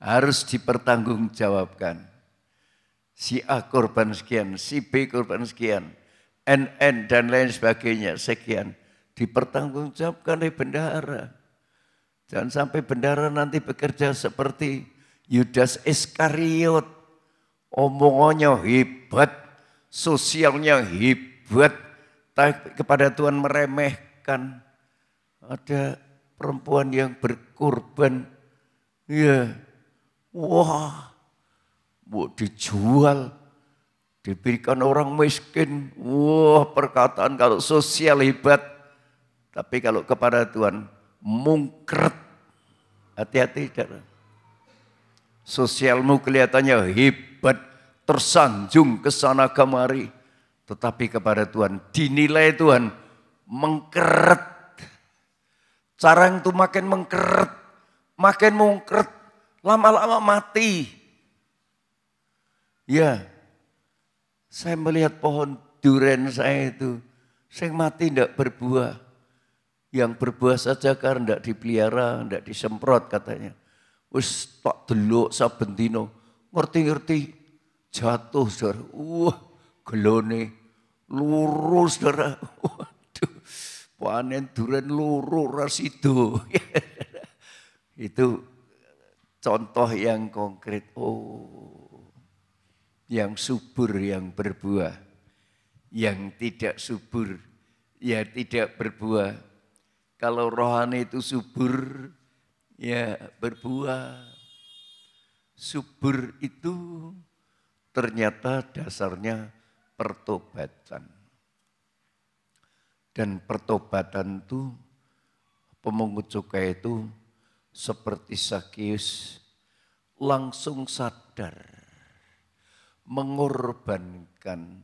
Speaker 3: harus dipertanggungjawabkan. Si A korban sekian, si B korban sekian. NN dan lain sebagainya sekian dipertanggungjawabkan oleh bendahara. Jangan sampai bendahara nanti bekerja seperti Yudas Iskariot. Omongannya hebat, sosialnya hebat, tapi kepada Tuhan meremehkan. Ada perempuan yang berkorban, ya, wah, mau dijual. Diberikan orang miskin, wah perkataan kalau sosial hebat. Tapi kalau kepada Tuhan, mungkret. Hati-hati. Sosialmu kelihatannya hebat, tersanjung ke sana kemari. Tetapi kepada Tuhan, dinilai Tuhan, mengkeret. Carang itu makin mengkeret, makin mungkret, lama-lama mati. Ya. Saya melihat pohon duren saya itu, saya mati tidak berbuah. Yang berbuah saja karena tidak dipelihara, tidak disemprot katanya. Wis tak delok saben dina, ngerti-ngerti jatuh saudara. Wah, gelone lurus saudara. Waduh, panen duren luru rasido. Itu contoh yang konkret. Oh. Yang subur yang berbuah, yang tidak subur ya tidak berbuah. Kalau rohani itu subur ya berbuah. subur itu ternyata dasarnya pertobatan. Dan pertobatan itu, pemungut cukai itu seperti Zakeus langsung sadar, mengorbankan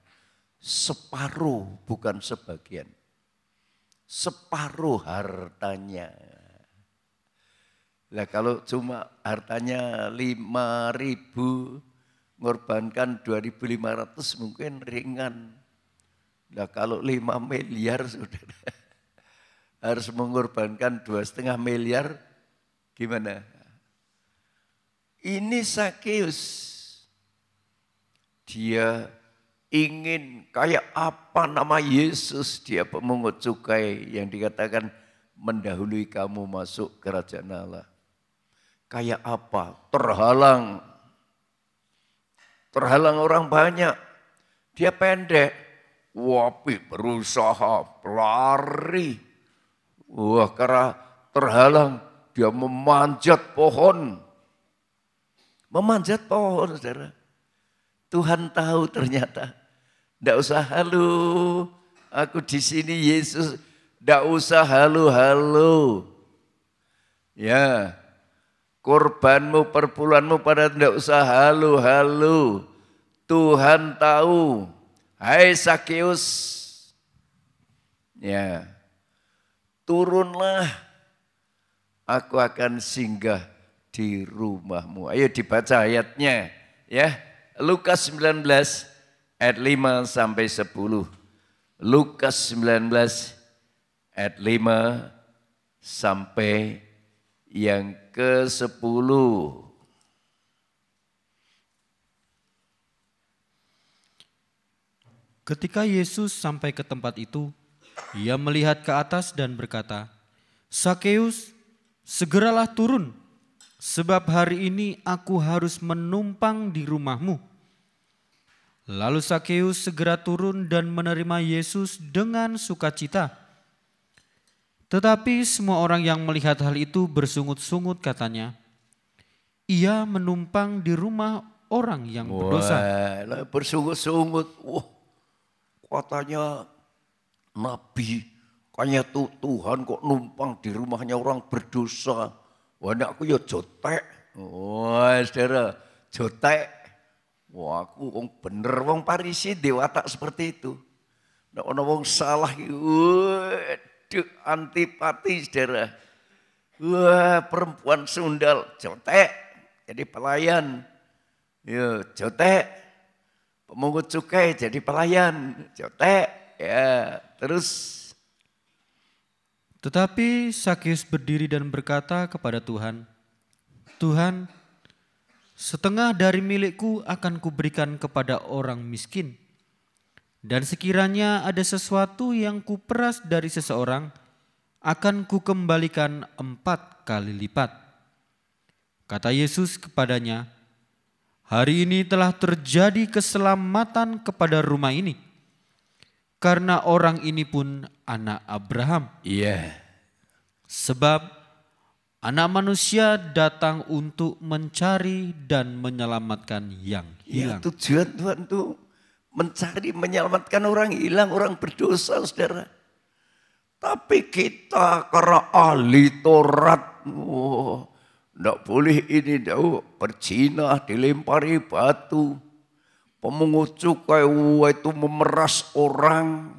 Speaker 3: separuh bukan sebagian, separuh hartanya. Lah kalau cuma hartanya 5.000, ngorbankan 2.500 mungkin ringan. Nah kalau 5 miliar saudara harus mengorbankan 2,5 miliar, gimana? Ini Zakeus, dia ingin kayak apa nama Yesus, dia pemungut cukai yang dikatakan mendahului kamu masuk kerajaan Allah. Kayak apa? Terhalang orang banyak, dia pendek. Wapi berusaha pelari. Wah karena terhalang dia memanjat pohon. Memanjat pohon saudara. Tuhan tahu ternyata. Tidak usah halo, aku di sini Yesus. Tidak usah halo-halo. Ya, korbanmu, perpuluhanmu pada tidak usah halo-halo. Tuhan tahu. Hai Zakeus, ya, turunlah, aku akan singgah di rumahmu. Ayo dibaca ayatnya, ya. Lukas 19 ayat 5 sampai 10. Lukas 19 ayat 5 sampai yang ke-10.
Speaker 4: Ketika Yesus sampai ke tempat itu, ia melihat ke atas dan berkata, "Zakeus, segeralah turun, sebab hari ini aku harus menumpang di rumahmu." Lalu Zakeus segera turun dan menerima Yesus dengan sukacita. Tetapi semua orang yang melihat hal itu bersungut-sungut katanya, "Ia menumpang di rumah orang yang berdosa."
Speaker 3: Wah, bersungut-sungut. Wah, katanya Nabi, kayaknya Tuhan kok numpang di rumahnya orang berdosa. Wah, aku ya jotek. Wah, saudara, jotek. Wah, aku bener wong Parisi dewatak seperti itu. Nek ana wong salah iki, waduh, antipati saudara. Wah, perempuan sundal, jotek. Jadi pelayan. Ya, jotek. Pemungut cukai jadi pelayan, jotek, ya terus.
Speaker 4: Tetapi Zakeus berdiri dan berkata kepada Tuhan, "Tuhan, setengah dari milikku akan kuberikan kepada orang miskin. Dan sekiranya ada sesuatu yang kuperas dari seseorang, akan kukembalikan 4 kali lipat." Kata Yesus kepadanya, "Hari ini telah terjadi keselamatan kepada rumah ini, karena orang ini pun anak Abraham.
Speaker 3: Iya.
Speaker 4: Sebab Anak Manusia datang untuk mencari dan menyelamatkan yang
Speaker 3: Ya,
Speaker 4: hilang."
Speaker 3: tujuan Tuhan itu mencari, menyelamatkan orang hilang, orang berdosa saudara. Tapi kita karena ahli Taurat, tidak boleh ini, berzina, dilempari batu. Pemungut cukai itu memeras orang.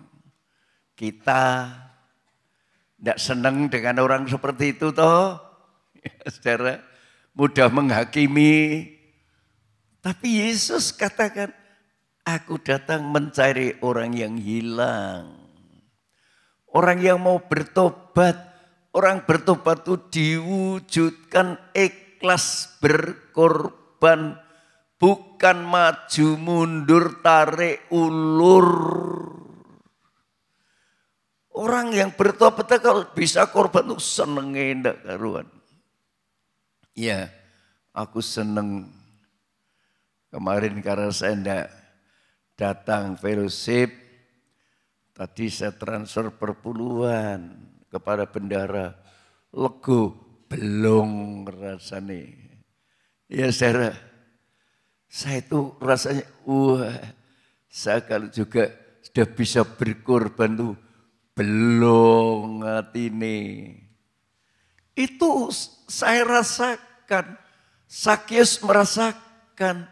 Speaker 3: Kita tidak senang dengan orang seperti itu toh. Ya, saudara, mudah menghakimi. Tapi Yesus katakan, aku datang mencari orang yang hilang. Orang yang mau bertobat. Orang bertobat itu diwujudkan ikhlas berkorban. Bukan maju mundur tarik ulur. Orang yang bertobat kalau bisa korban itu senengnya enggak karuan. Ya, aku seneng. Kemarin karena saya enggak datang fellowship, tadi saya transfer perpuluhan kepada bendara. Lego belum rasane. Ya saudara, saya itu rasanya, saya kalau juga sudah bisa berkorban tuh, belum hati ini. Itu saya rasakan, Sakyus merasakan,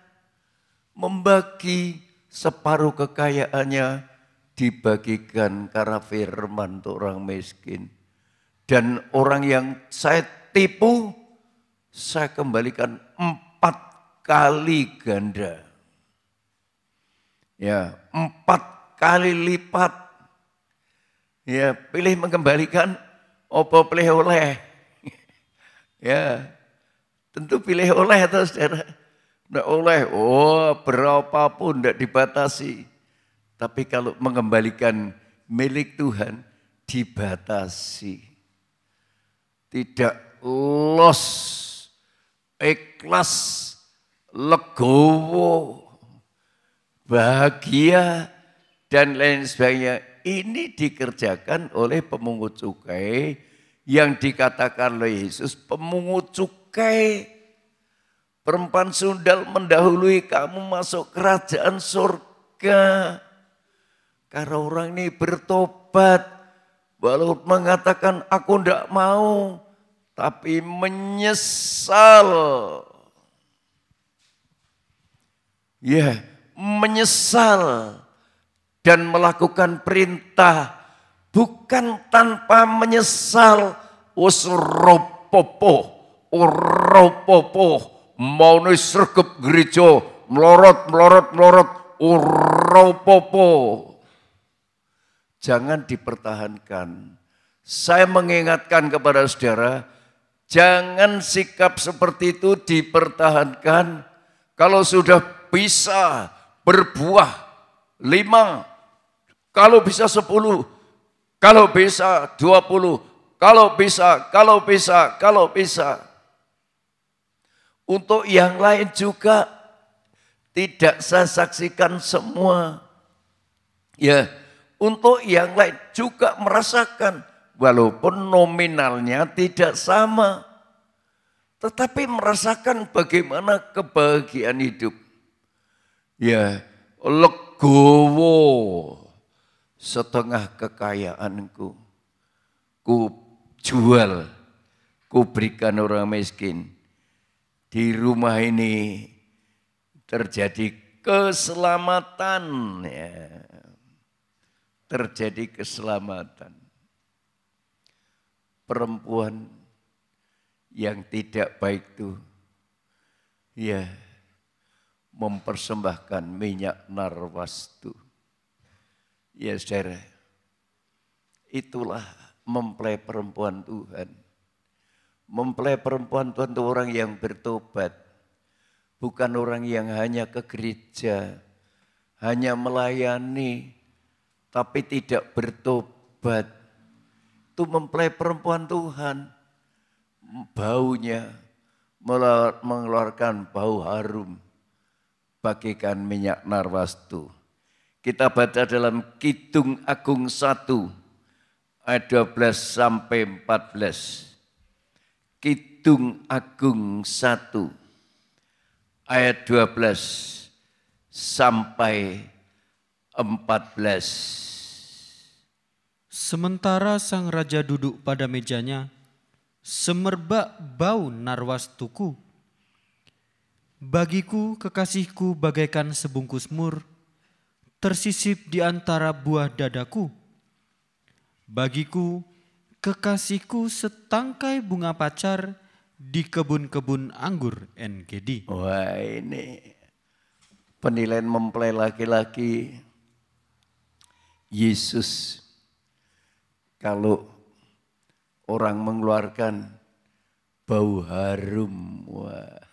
Speaker 3: membagi separuh kekayaannya dibagikan karena firman untuk orang miskin. Dan orang yang saya tipu, saya kembalikan 4 kali ganda. Ya, 4 kali lipat. Ya, pilih mengembalikan, apa pilih oleh. Ya, tentu pilih oleh atau saudara. Nggak oleh, berapapun tidak dibatasi. Tapi kalau mengembalikan milik Tuhan, dibatasi. Tidak los, ikhlas, legowo, bahagia, dan lain sebagainya. Ini dikerjakan oleh pemungut cukai yang dikatakan oleh Yesus, pemungut cukai. Perempuan sundal mendahului kamu masuk kerajaan surga. Karena orang ini bertobat, walau mengatakan aku tidak mau, tapi menyesal. Ya, menyesal dan melakukan perintah bukan tanpa menyesal. Usropopo, mau nih sergap gereja, melorot, uropopo. Jangan dipertahankan. Saya mengingatkan kepada saudara, jangan sikap seperti itu dipertahankan. Kalau sudah bisa berbuah 5, kalau bisa 10, kalau bisa 20, kalau bisa. Untuk yang lain juga tidak saya saksikan semua. Ya, untuk yang lain juga merasakan walaupun nominalnya tidak sama. Tetapi merasakan bagaimana kebahagiaan hidup. Ya, legowo setengah kekayaanku. Ku jual, ku berikan orang miskin. Di rumah ini terjadi keselamatan. Ya. Terjadi keselamatan. Perempuan yang tidak baik itu, ya, mempersembahkan minyak narwastu. Ya saudara, itulah mempelai perempuan Tuhan. Mempelai perempuan Tuhan itu orang yang bertobat. Bukan orang yang hanya ke gereja, hanya melayani, tapi tidak bertobat. Itu mempelai perempuan Tuhan. Baunya mengeluarkan bau harum, bagikan minyak narwastu. Kita baca dalam Kidung Agung 1 ayat 12 sampai 14. Kidung Agung 1 ayat 12 sampai 14.
Speaker 4: Sementara sang raja duduk pada mejanya, semerbak bau narwastuku. Bagiku kekasihku bagaikan sebungkus mur, tersisip di antara buah dadaku. Bagiku kekasihku setangkai bunga pacar di kebun-kebun anggur NGD.
Speaker 3: Wah, ini penilaian mempelai laki-laki Yesus. Kalau orang mengeluarkan bau harum, wah,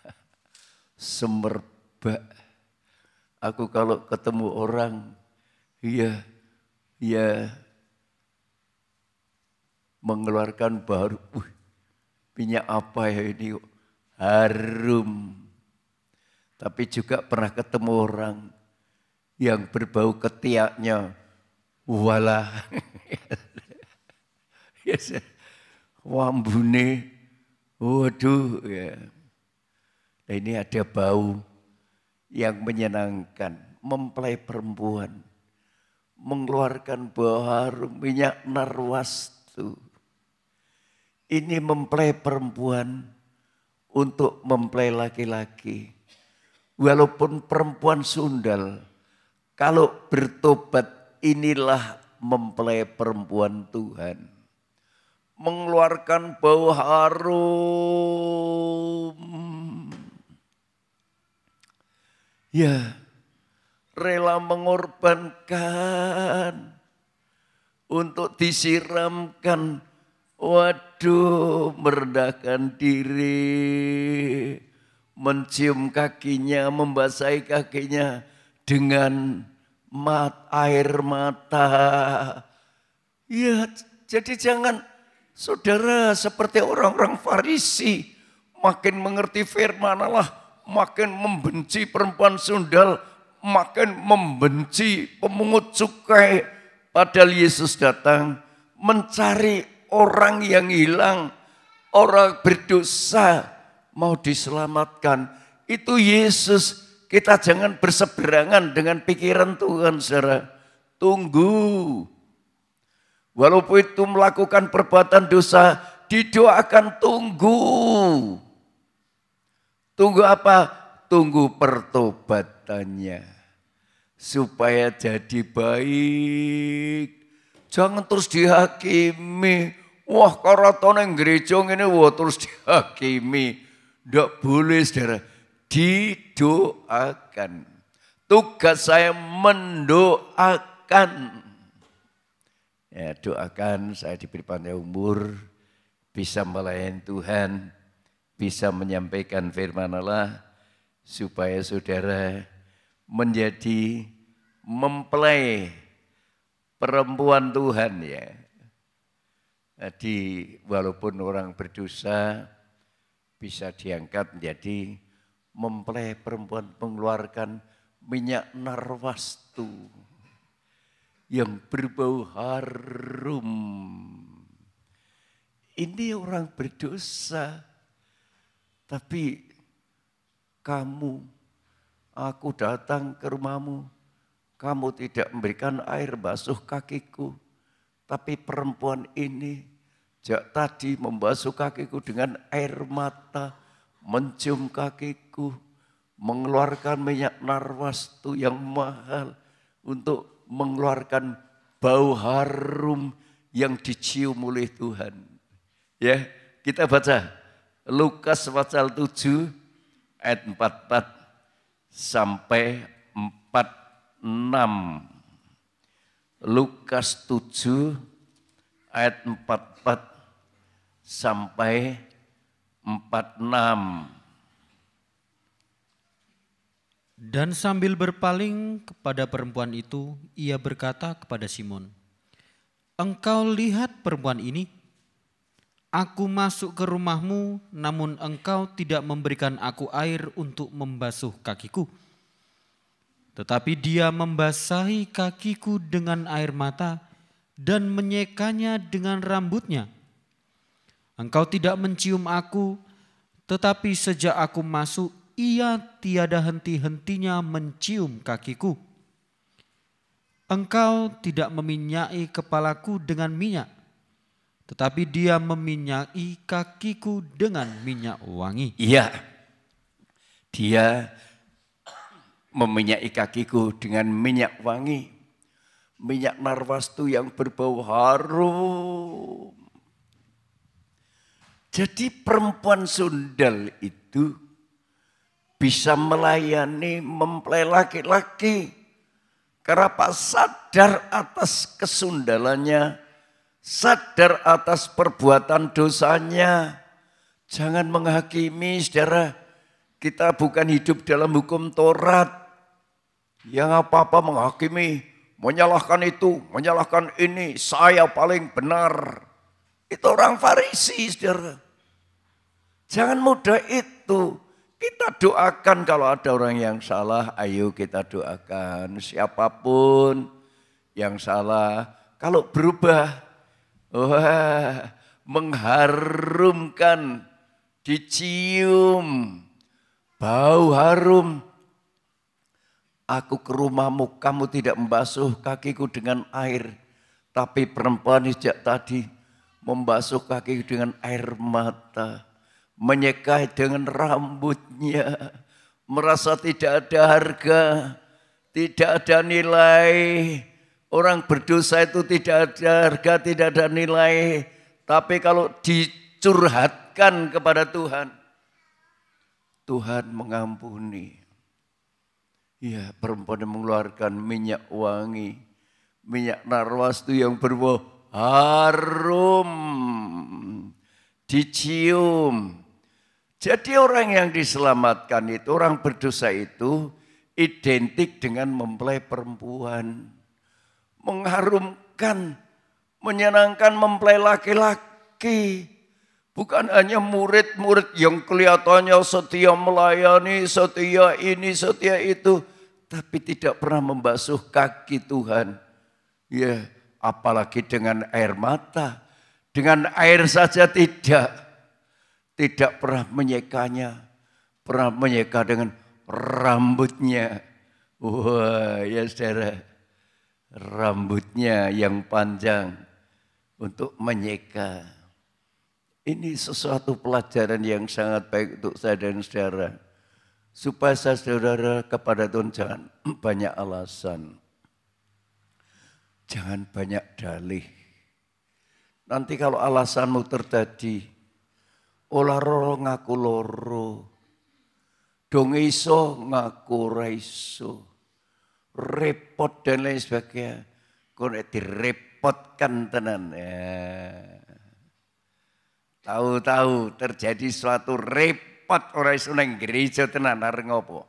Speaker 3: semerbak. Aku kalau ketemu orang, ya mengeluarkan bau, minyak apa ya ini, harum. Tapi juga pernah ketemu orang yang berbau ketiaknya, walah. Yes, wambune, waduh ya. Nah, ini ada bau yang menyenangkan, mempelai perempuan, mengeluarkan bau harum minyak narwastu. Ini mempelai perempuan untuk mempelai laki-laki. Walaupun perempuan sundal, kalau bertobat inilah mempelai perempuan Tuhan. Mengeluarkan bau harum. Ya, rela mengorbankan untuk disiramkan. Waduh, merendahkan diri, mencium kakinya, membasahi kakinya dengan air mata. Ya, jadi jangan saudara seperti orang-orang Farisi, makin mengerti firman Allah, makin membenci perempuan sundal, makin membenci pemungut cukai. Padahal Yesus datang mencari orang yang hilang, orang berdosa mau diselamatkan. Itu Yesus. Kita jangan berseberangan dengan pikiran Tuhan, saudara. Tunggu. Walaupun itu melakukan perbuatan dosa, didoakan tunggu. Tunggu apa? Tunggu pertobatannya. Supaya jadi baik. Jangan terus dihakimi. Wah, karatone gereja ini wah terus dihakimi. Tidak boleh, saudara. Didoakan. Tugas saya mendoakan. Ya, doakan saya diberi panjang umur, bisa melayani Tuhan, bisa menyampaikan firman Allah, supaya saudara menjadi mempelai perempuan Tuhan ya. Jadi walaupun orang berdosa bisa diangkat menjadi mempelai perempuan, mengeluarkan minyak narwastu yang berbau harum. Ini orang berdosa, tapi kamu, aku datang ke rumahmu, kamu tidak memberikan air basuh kakiku, tapi perempuan ini sejak tadi membasuh kakiku dengan air mata, mencium kakiku, mengeluarkan minyak narwastu yang mahal untuk mengeluarkan bau harum yang dicium oleh Tuhan. Ya, kita baca Lukas pasal 7 ayat 44 sampai 46. Lukas 7 ayat 44 sampai 46.
Speaker 4: Dan sambil berpaling kepada perempuan itu, ia berkata kepada Simon, "Engkau lihat perempuan ini? Aku masuk ke rumahmu, namun engkau tidak memberikan aku air untuk membasuh kakiku. Tetapi dia membasahi kakiku dengan air mata dan menyekanya dengan rambutnya. Engkau tidak mencium aku, tetapi sejak aku masuk, ia tiada henti-hentinya mencium kakiku. Engkau tidak meminyaki kepalaku dengan minyak, tetapi dia meminyaki kakiku dengan minyak wangi."
Speaker 3: Iya, dia meminyaki kakiku dengan minyak wangi, minyak narwastu yang berbau harum. Jadi perempuan sundal itu bisa melayani mempelai laki-laki karena sadar atas kesundalannya, sadar atas perbuatan dosanya. Jangan menghakimi, saudara. Kita bukan hidup dalam hukum Taurat yang apa-apa menghakimi, menyalahkan itu, menyalahkan ini, saya paling benar. Itu orang Farisi, saudara. Jangan mudah itu. Kita doakan kalau ada orang yang salah, ayo kita doakan. Siapapun yang salah, kalau berubah, wah, mengharumkan, dicium, bau harum. Aku ke rumahmu, kamu tidak membasuh kakiku dengan air. Tapi perempuan sejak tadi membasuh kaki dengan air mata. Menyekai dengan rambutnya. Merasa tidak ada harga, tidak ada nilai. Orang berdosa itu tidak ada harga, tidak ada nilai. Tapi kalau dicurhatkan kepada Tuhan, Tuhan mengampuni. Ya, perempuan yang mengeluarkan minyak wangi, minyak narwastu yang berbau harum, dicium. Jadi orang yang diselamatkan itu, orang berdosa itu identik dengan mempelai perempuan. Mengharumkan, menyenangkan mempelai laki-laki. Bukan hanya murid-murid yang kelihatannya setia melayani, setia ini, setia itu. Tapi tidak pernah membasuh kaki Tuhan. Ya, apalagi dengan air mata. Dengan air saja tidak. Tidak pernah menyekanya. Pernah menyeka dengan rambutnya. Wah, ya saudara. Rambutnya yang panjang untuk menyeka. Ini sesuatu pelajaran yang sangat baik untuk saya dan saudara. Supaya saudara kepada Tuhan jangan banyak alasan. Jangan banyak dalih. Nanti kalau alasanmu terjadi, olah loro ngaku loro. Dong iso ngaku raiso. Repot dan lain sebagainya. Kau direpotkan tenan. Tahu-tahu terjadi suatu repot orang iso nang gereja tenan areng ngopo.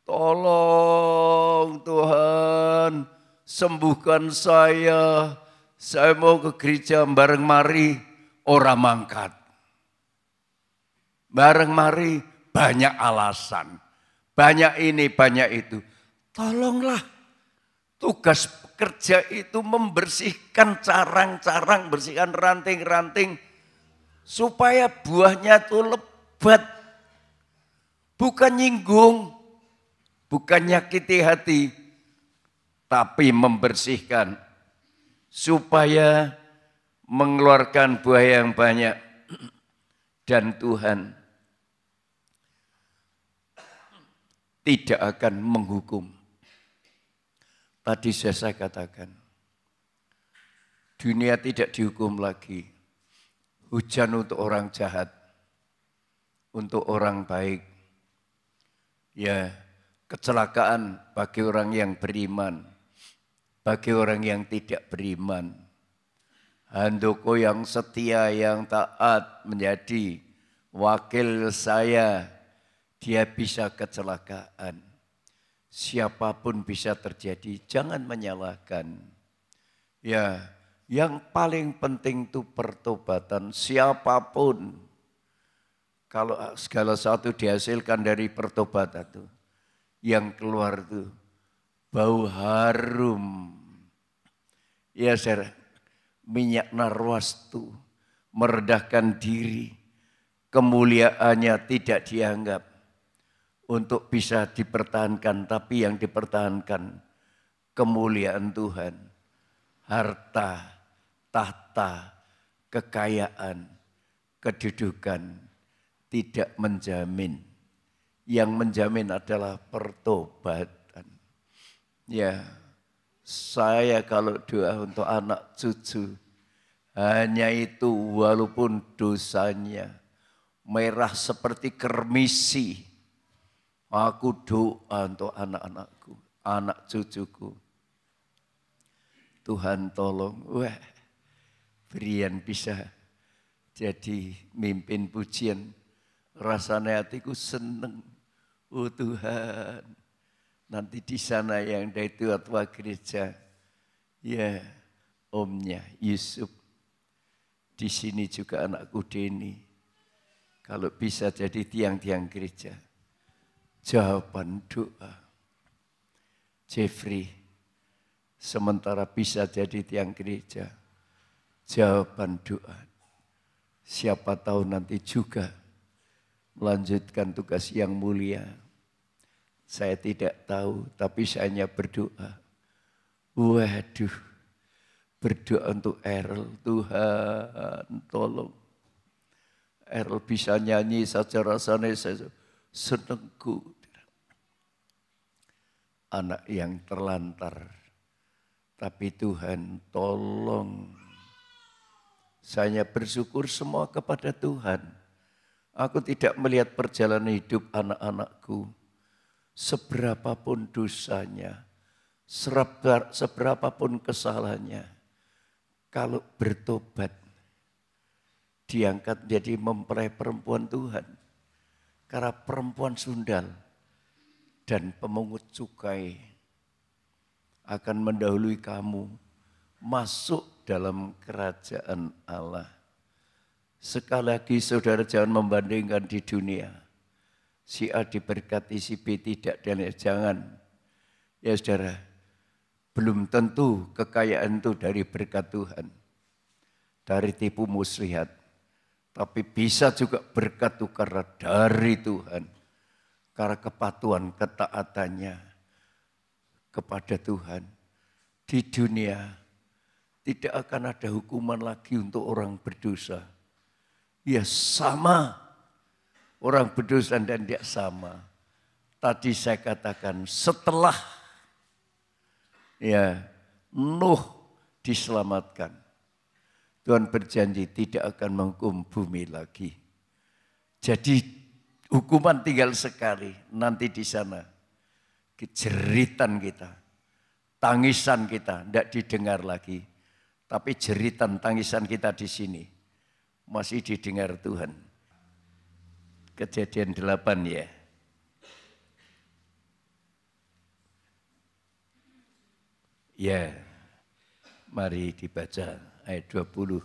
Speaker 3: Tolong Tuhan, sembuhkan saya. Saya mau ke gereja bareng mari ora mangkat. Bareng mari banyak alasan. Banyak ini, banyak itu. Tolonglah. Tugas kerja itu membersihkan carang-carang, bersihkan ranting-ranting. Supaya buahnya itu lebat. Bukan nyinggung. Bukan nyakiti hati. Tapi membersihkan. Supaya mengeluarkan buah yang banyak. Dan Tuhan tidak akan menghukum. Tadi saya katakan. Dunia tidak dihukum lagi. Hujan untuk orang jahat, untuk orang baik. Ya, kecelakaan bagi orang yang beriman, bagi orang yang tidak beriman. Handoko yang setia, yang taat menjadi wakil saya, dia bisa kecelakaan. Siapapun bisa terjadi, jangan menyalahkan. Ya, yang paling penting itu pertobatan siapapun. Kalau segala sesuatu dihasilkan dari pertobatan itu, yang keluar itu bau harum. Ya saudara, minyak narwastu merendahkan diri, kemuliaannya tidak dianggap untuk bisa dipertahankan, tapi yang dipertahankan kemuliaan Tuhan, harta, tahta, kekayaan, kedudukan tidak menjamin. Yang menjamin adalah pertobatan. Ya, saya kalau doa untuk anak cucu, hanya itu walaupun dosanya merah seperti kermisi. Aku doa untuk anak-anakku, anak cucuku. Tuhan tolong, wah, berian bisa jadi mimpin pujian. Rasanya hatiku seneng. Oh Tuhan, nanti di sana yang dari tua gereja, ya omnya Yusuf. Di sini juga anakku Deni. Kalau bisa jadi tiang-tiang gereja. Jawaban doa. Jeffrey, sementara bisa jadi tiang gereja. Jawaban doa. Siapa tahu nanti juga melanjutkan tugas yang mulia. Saya tidak tahu, tapi saya hanya berdoa. Waduh, berdoa untuk Errol, Tuhan tolong. Errol bisa nyanyi saja rasanya saya senengku. Anak yang terlantar, tapi Tuhan tolong. Saya bersyukur semua kepada Tuhan. Aku tidak melihat perjalanan hidup anak-anakku. Seberapapun dosanya, seberapapun kesalahannya, kalau bertobat, diangkat jadi mempelai perempuan Tuhan. Karena perempuan sundal dan pemungut cukai akan mendahului kamu masuk dalam kerajaan Allah. Sekali lagi saudara jangan membandingkan di dunia. Si A diberkati, si B tidak, dan jangan. Ya saudara, belum tentu kekayaan itu dari berkat Tuhan. Dari tipu muslihat. Tapi bisa juga berkat itu karena dari Tuhan. Karena kepatuhan, ketaatannya kepada Tuhan. Di dunia tidak akan ada hukuman lagi untuk orang berdosa. Ya sama. Orang berdosa dan tidak sama. Tadi saya katakan setelah Nuh diselamatkan. Tuhan berjanji tidak akan menghukum bumi lagi. Jadi hukuman tinggal sekali. Nanti di sana jeritan kita, tangisan kita tidak didengar lagi. Tapi jeritan tangisan kita di sini masih didengar Tuhan. Kejadian 8 ya. Ya, mari dibaca ayat 20.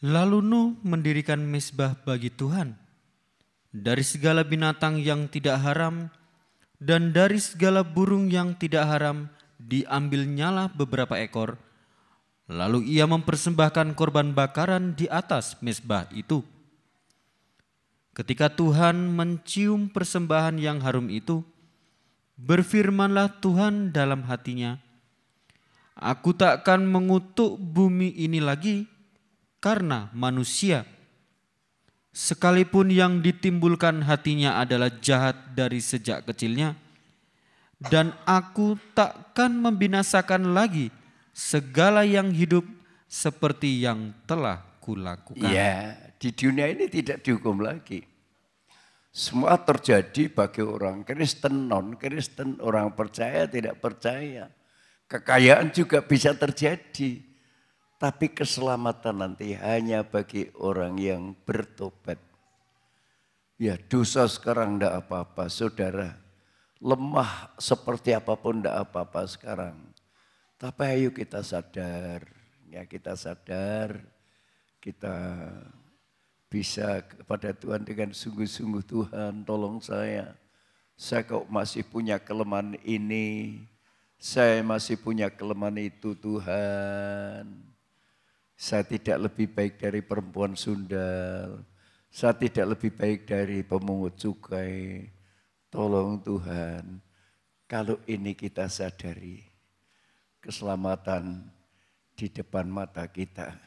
Speaker 4: Lalu Nuh mendirikan mezbah bagi Tuhan. Dari segala binatang yang tidak haram dan dari segala burung yang tidak haram diambilnyalah beberapa ekor. Lalu ia mempersembahkan korban bakaran di atas mezbah itu. Ketika Tuhan mencium persembahan yang harum itu, berfirmanlah Tuhan dalam hatinya, Aku takkan mengutuk bumi ini lagi karena manusia. Sekalipun yang ditimbulkan hatinya adalah jahat dari sejak kecilnya, dan aku takkan membinasakan lagi segala yang hidup seperti yang telah kulakukan.
Speaker 3: Ya, di dunia ini tidak dihukum lagi. Semua terjadi bagi orang Kristen, non-Kristen, orang percaya, tidak percaya. Kekayaan juga bisa terjadi. Tapi keselamatan nanti hanya bagi orang yang bertobat. Ya, dosa sekarang tidak apa-apa, saudara. Lemah seperti apapun tidak apa-apa sekarang. Tapi ayo kita sadar, kita bisa kepada Tuhan dengan sungguh-sungguh, Tuhan tolong saya kok masih punya kelemahan ini, saya masih punya kelemahan itu Tuhan. Saya tidak lebih baik dari perempuan sundal, saya tidak lebih baik dari pemungut cukai. Tolong Tuhan, kalau ini kita sadari, keselamatan di depan mata kita.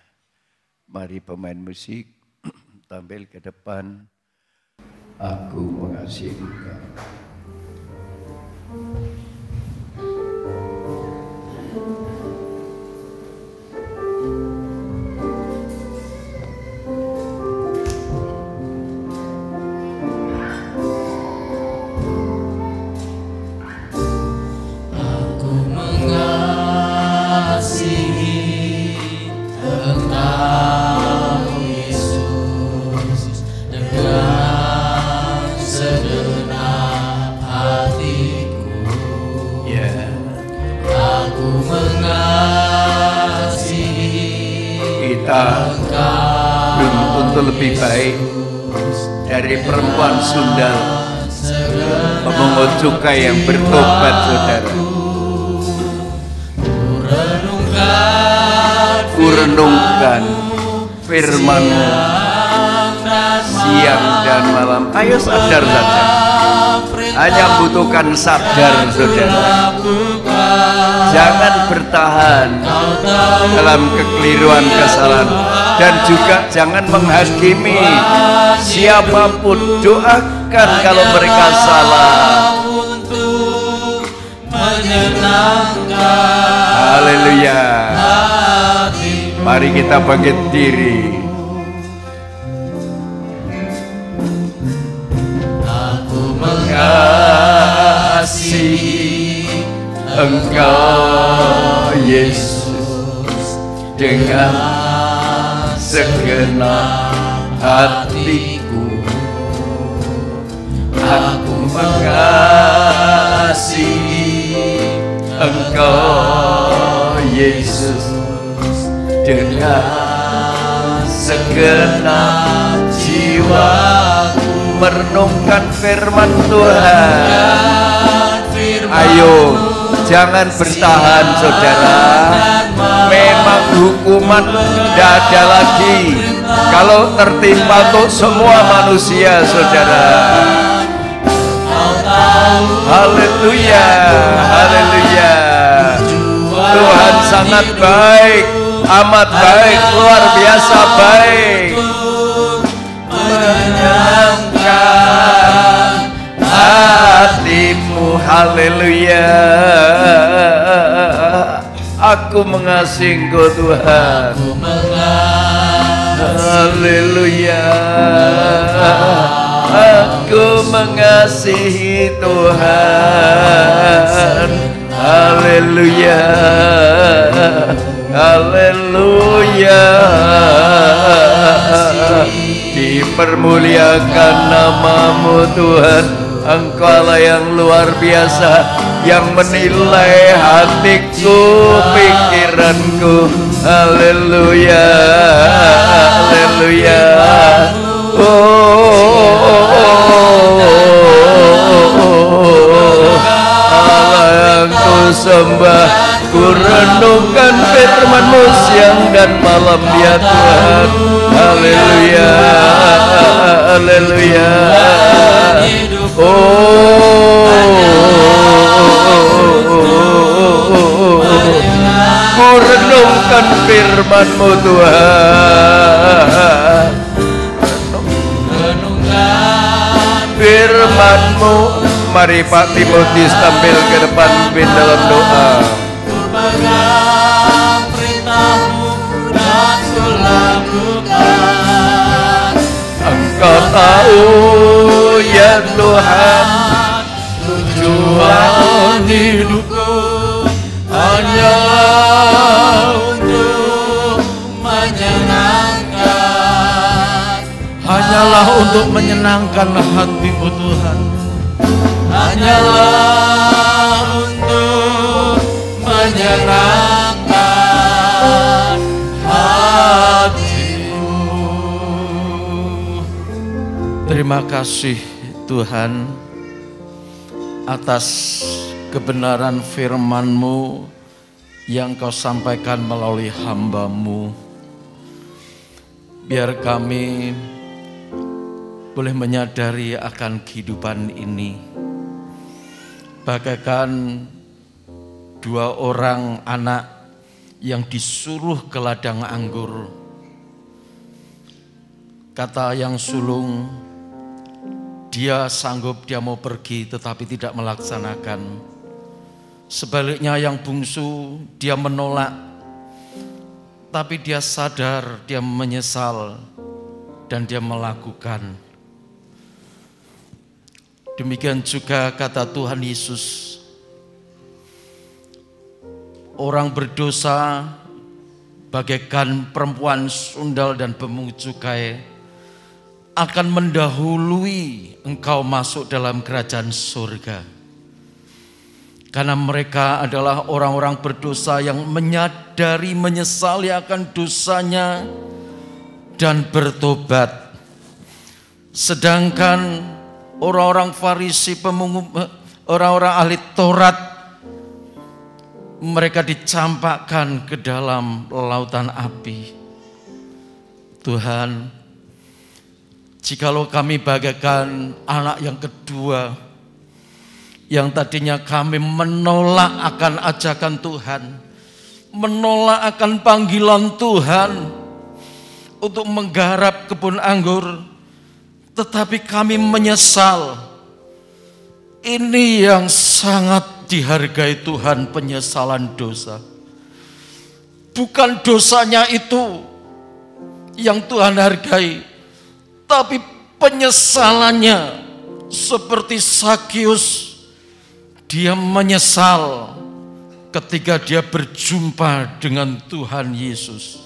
Speaker 3: Mari pemain musik tampil ke depan. Aku mengasihi Engkau. Belum tentu lebih baik dari perempuan sundal, pemungut cukai yang bertobat, saudara. Kurenungkan firman-Mu siang dan malam. Ayo sadar saja. Hanya membutuhkan sadar, saudara. Jangan bertahan dalam kekeliruan, kesalahan, dan juga jangan menghakimi siapapun. Doakan kalau mereka salah. Haleluya. Mari kita bangkit diri. Mengasihi Engkau Yesus dengan segenap hatiku. Aku mengasihi Engkau Yesus dengan segenap jiwaku. Merenungkan firman Tuhan. Ayo, jangan bertahan, saudara. Memang hukuman tidak ada lagi kalau tertimpa untuk semua manusia, saudara. Haleluya, haleluya. Tuhan sangat baik, amat baik, luar biasa baik. Menyenangkan hatimu, haleluya. Aku mengasihi Engkau Tuhan, haleluya. Aku mengasihi Tuhan, haleluya, haleluya. Dipermuliakan nama-Mu Tuhan. Engkau Allah yang luar biasa, yang menilai hatiku, pikiranku. Haleluya, haleluya. Allah yang ku sembah, ku renungkan firman-Mu siang dan malam ya Tuhan. Haleluya, haleluya. Ku renungkan firman-Mu Tuhan. Firman-Mu. Mari Pak Timotius tampil ke depan dalam doa. Engkau tahu ya Tuhan, tujuan hidupku hanyalah untuk menyenangkan, hanyalah untuk menyenangkan hati-Mu Tuhan, hanyalah untuk menyenangkan hati-Mu. Terima kasih Tuhan atas kebenaran firman-Mu yang Kau sampaikan melalui hamba-Mu. Biar kami boleh menyadari akan kehidupan ini bagaikan dua orang anak yang disuruh ke ladang anggur. Kata yang sulung, dia sanggup, dia mau pergi tetapi tidak melaksanakan. Sebaliknya yang bungsu, dia menolak, tapi dia sadar, dia menyesal, dan dia melakukan. Demikian juga kata Tuhan Yesus, orang berdosa bagaikan perempuan sundal dan pemungut cukai akan mendahului engkau masuk dalam kerajaan surga. Karena mereka adalah orang-orang berdosa yang menyadari, menyesali akan dosanya dan bertobat. Sedangkan orang-orang Farisi, orang-orang ahli Taurat, mereka dicampakkan ke dalam lautan api.
Speaker 5: Tuhan, jikalau kami bagaikan anak yang kedua, yang tadinya kami menolak akan ajakan Tuhan, menolak akan panggilan Tuhan untuk menggarap kebun anggur, tetapi kami menyesal. Ini yang sangat dihargai Tuhan, penyesalan dosa. Bukan dosanya itu yang Tuhan hargai, tapi penyesalannya. Seperti Sakius, dia menyesal ketika dia berjumpa dengan Tuhan Yesus.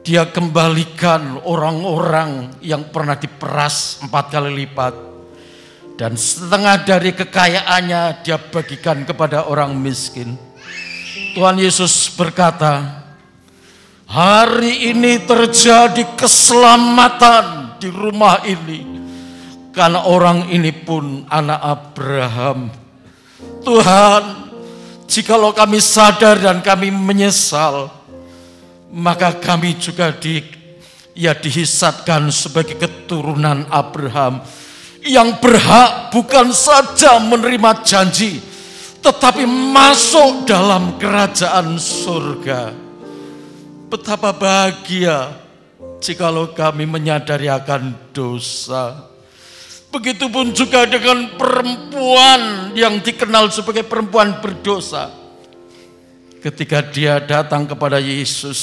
Speaker 5: Dia kembalikan orang-orang yang pernah diperas 4 kali lipat, dan setengah dari kekayaannya dia bagikan kepada orang miskin. Tuhan Yesus berkata, hari ini terjadi keselamatan di rumah ini, karena orang ini pun anak Abraham. Tuhan, jikalau kami sadar dan kami menyesal, maka kami juga dihisapkan sebagai keturunan Abraham, yang berhak bukan saja menerima janji, tetapi masuk dalam kerajaan surga. Betapa bahagia jikalau kami menyadari akan dosa. Begitupun juga dengan perempuan yang dikenal sebagai perempuan berdosa. Ketika dia datang kepada Yesus,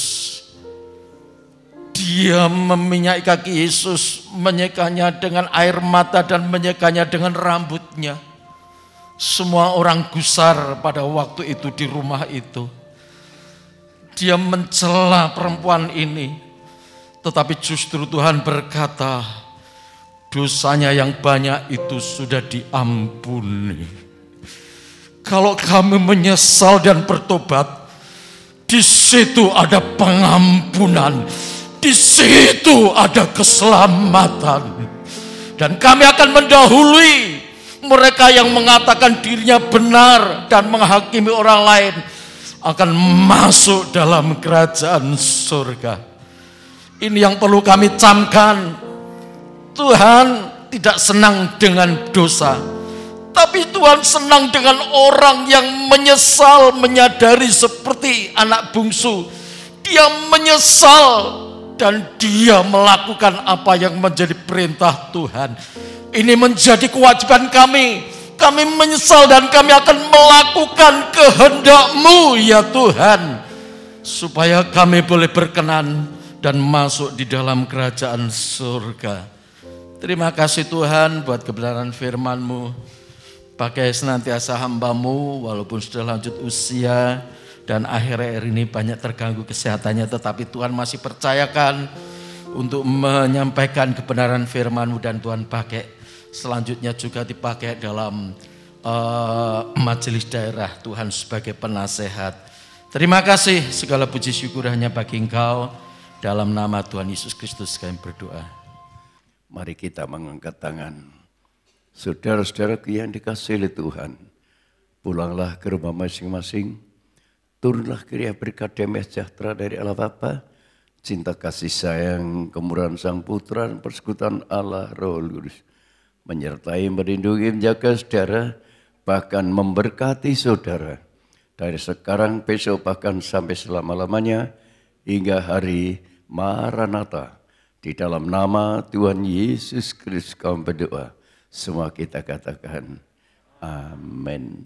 Speaker 5: dia meminyak kaki Yesus, menyekanya dengan air mata dan menyekanya dengan rambutnya. Semua orang gusar pada waktu itu di rumah itu. Dia mencela perempuan ini, tetapi justru Tuhan berkata, dosanya yang banyak itu sudah diampuni. Kalau kami menyesal dan bertobat, di situ ada pengampunan, di situ ada keselamatan. Dan kami akan mendahului mereka yang mengatakan dirinya benar dan menghakimi orang lain, akan masuk dalam kerajaan surga. Ini yang perlu kami camkan. Tuhan tidak senang dengan dosa, tapi Tuhan senang dengan orang yang menyesal, menyadari seperti anak bungsu. Dia menyesal dan dia melakukan apa yang menjadi perintah Tuhan. Ini menjadi kewajiban kami. Kami menyesal dan kami akan melakukan kehendak-Mu ya Tuhan, supaya kami boleh berkenan dan masuk di dalam kerajaan surga. Terima kasih Tuhan buat kebenaran firman-Mu. Pakai senantiasa hamba-Mu walaupun sudah lanjut usia dan akhir-akhir ini banyak terganggu kesehatannya, tetapi Tuhan masih percayakan untuk menyampaikan kebenaran firman-Mu, dan Tuhan pakai selanjutnya juga dipakai dalam majelis daerah Tuhan sebagai penasehat. Terima kasih, segala puji syukur hanya bagi Engkau. Dalam nama Tuhan Yesus Kristus kami berdoa.
Speaker 3: Mari kita mengangkat tangan. Saudara-saudaraku yang dikasihi oleh Tuhan, pulanglah ke rumah masing-masing. Turunlah kiranya berkat damai sejahtera dari Allah Bapa, cinta kasih sayang, kemurahan Sang Putra, dan persekutuan Allah Roh Kudus menyertai, melindungi, menjaga saudara, bahkan memberkati saudara dari sekarang, besok, bahkan sampai selama-lamanya hingga hari Maranatha. Di dalam nama Tuhan Yesus Kristus kami berdoa. Semua kita katakan amin.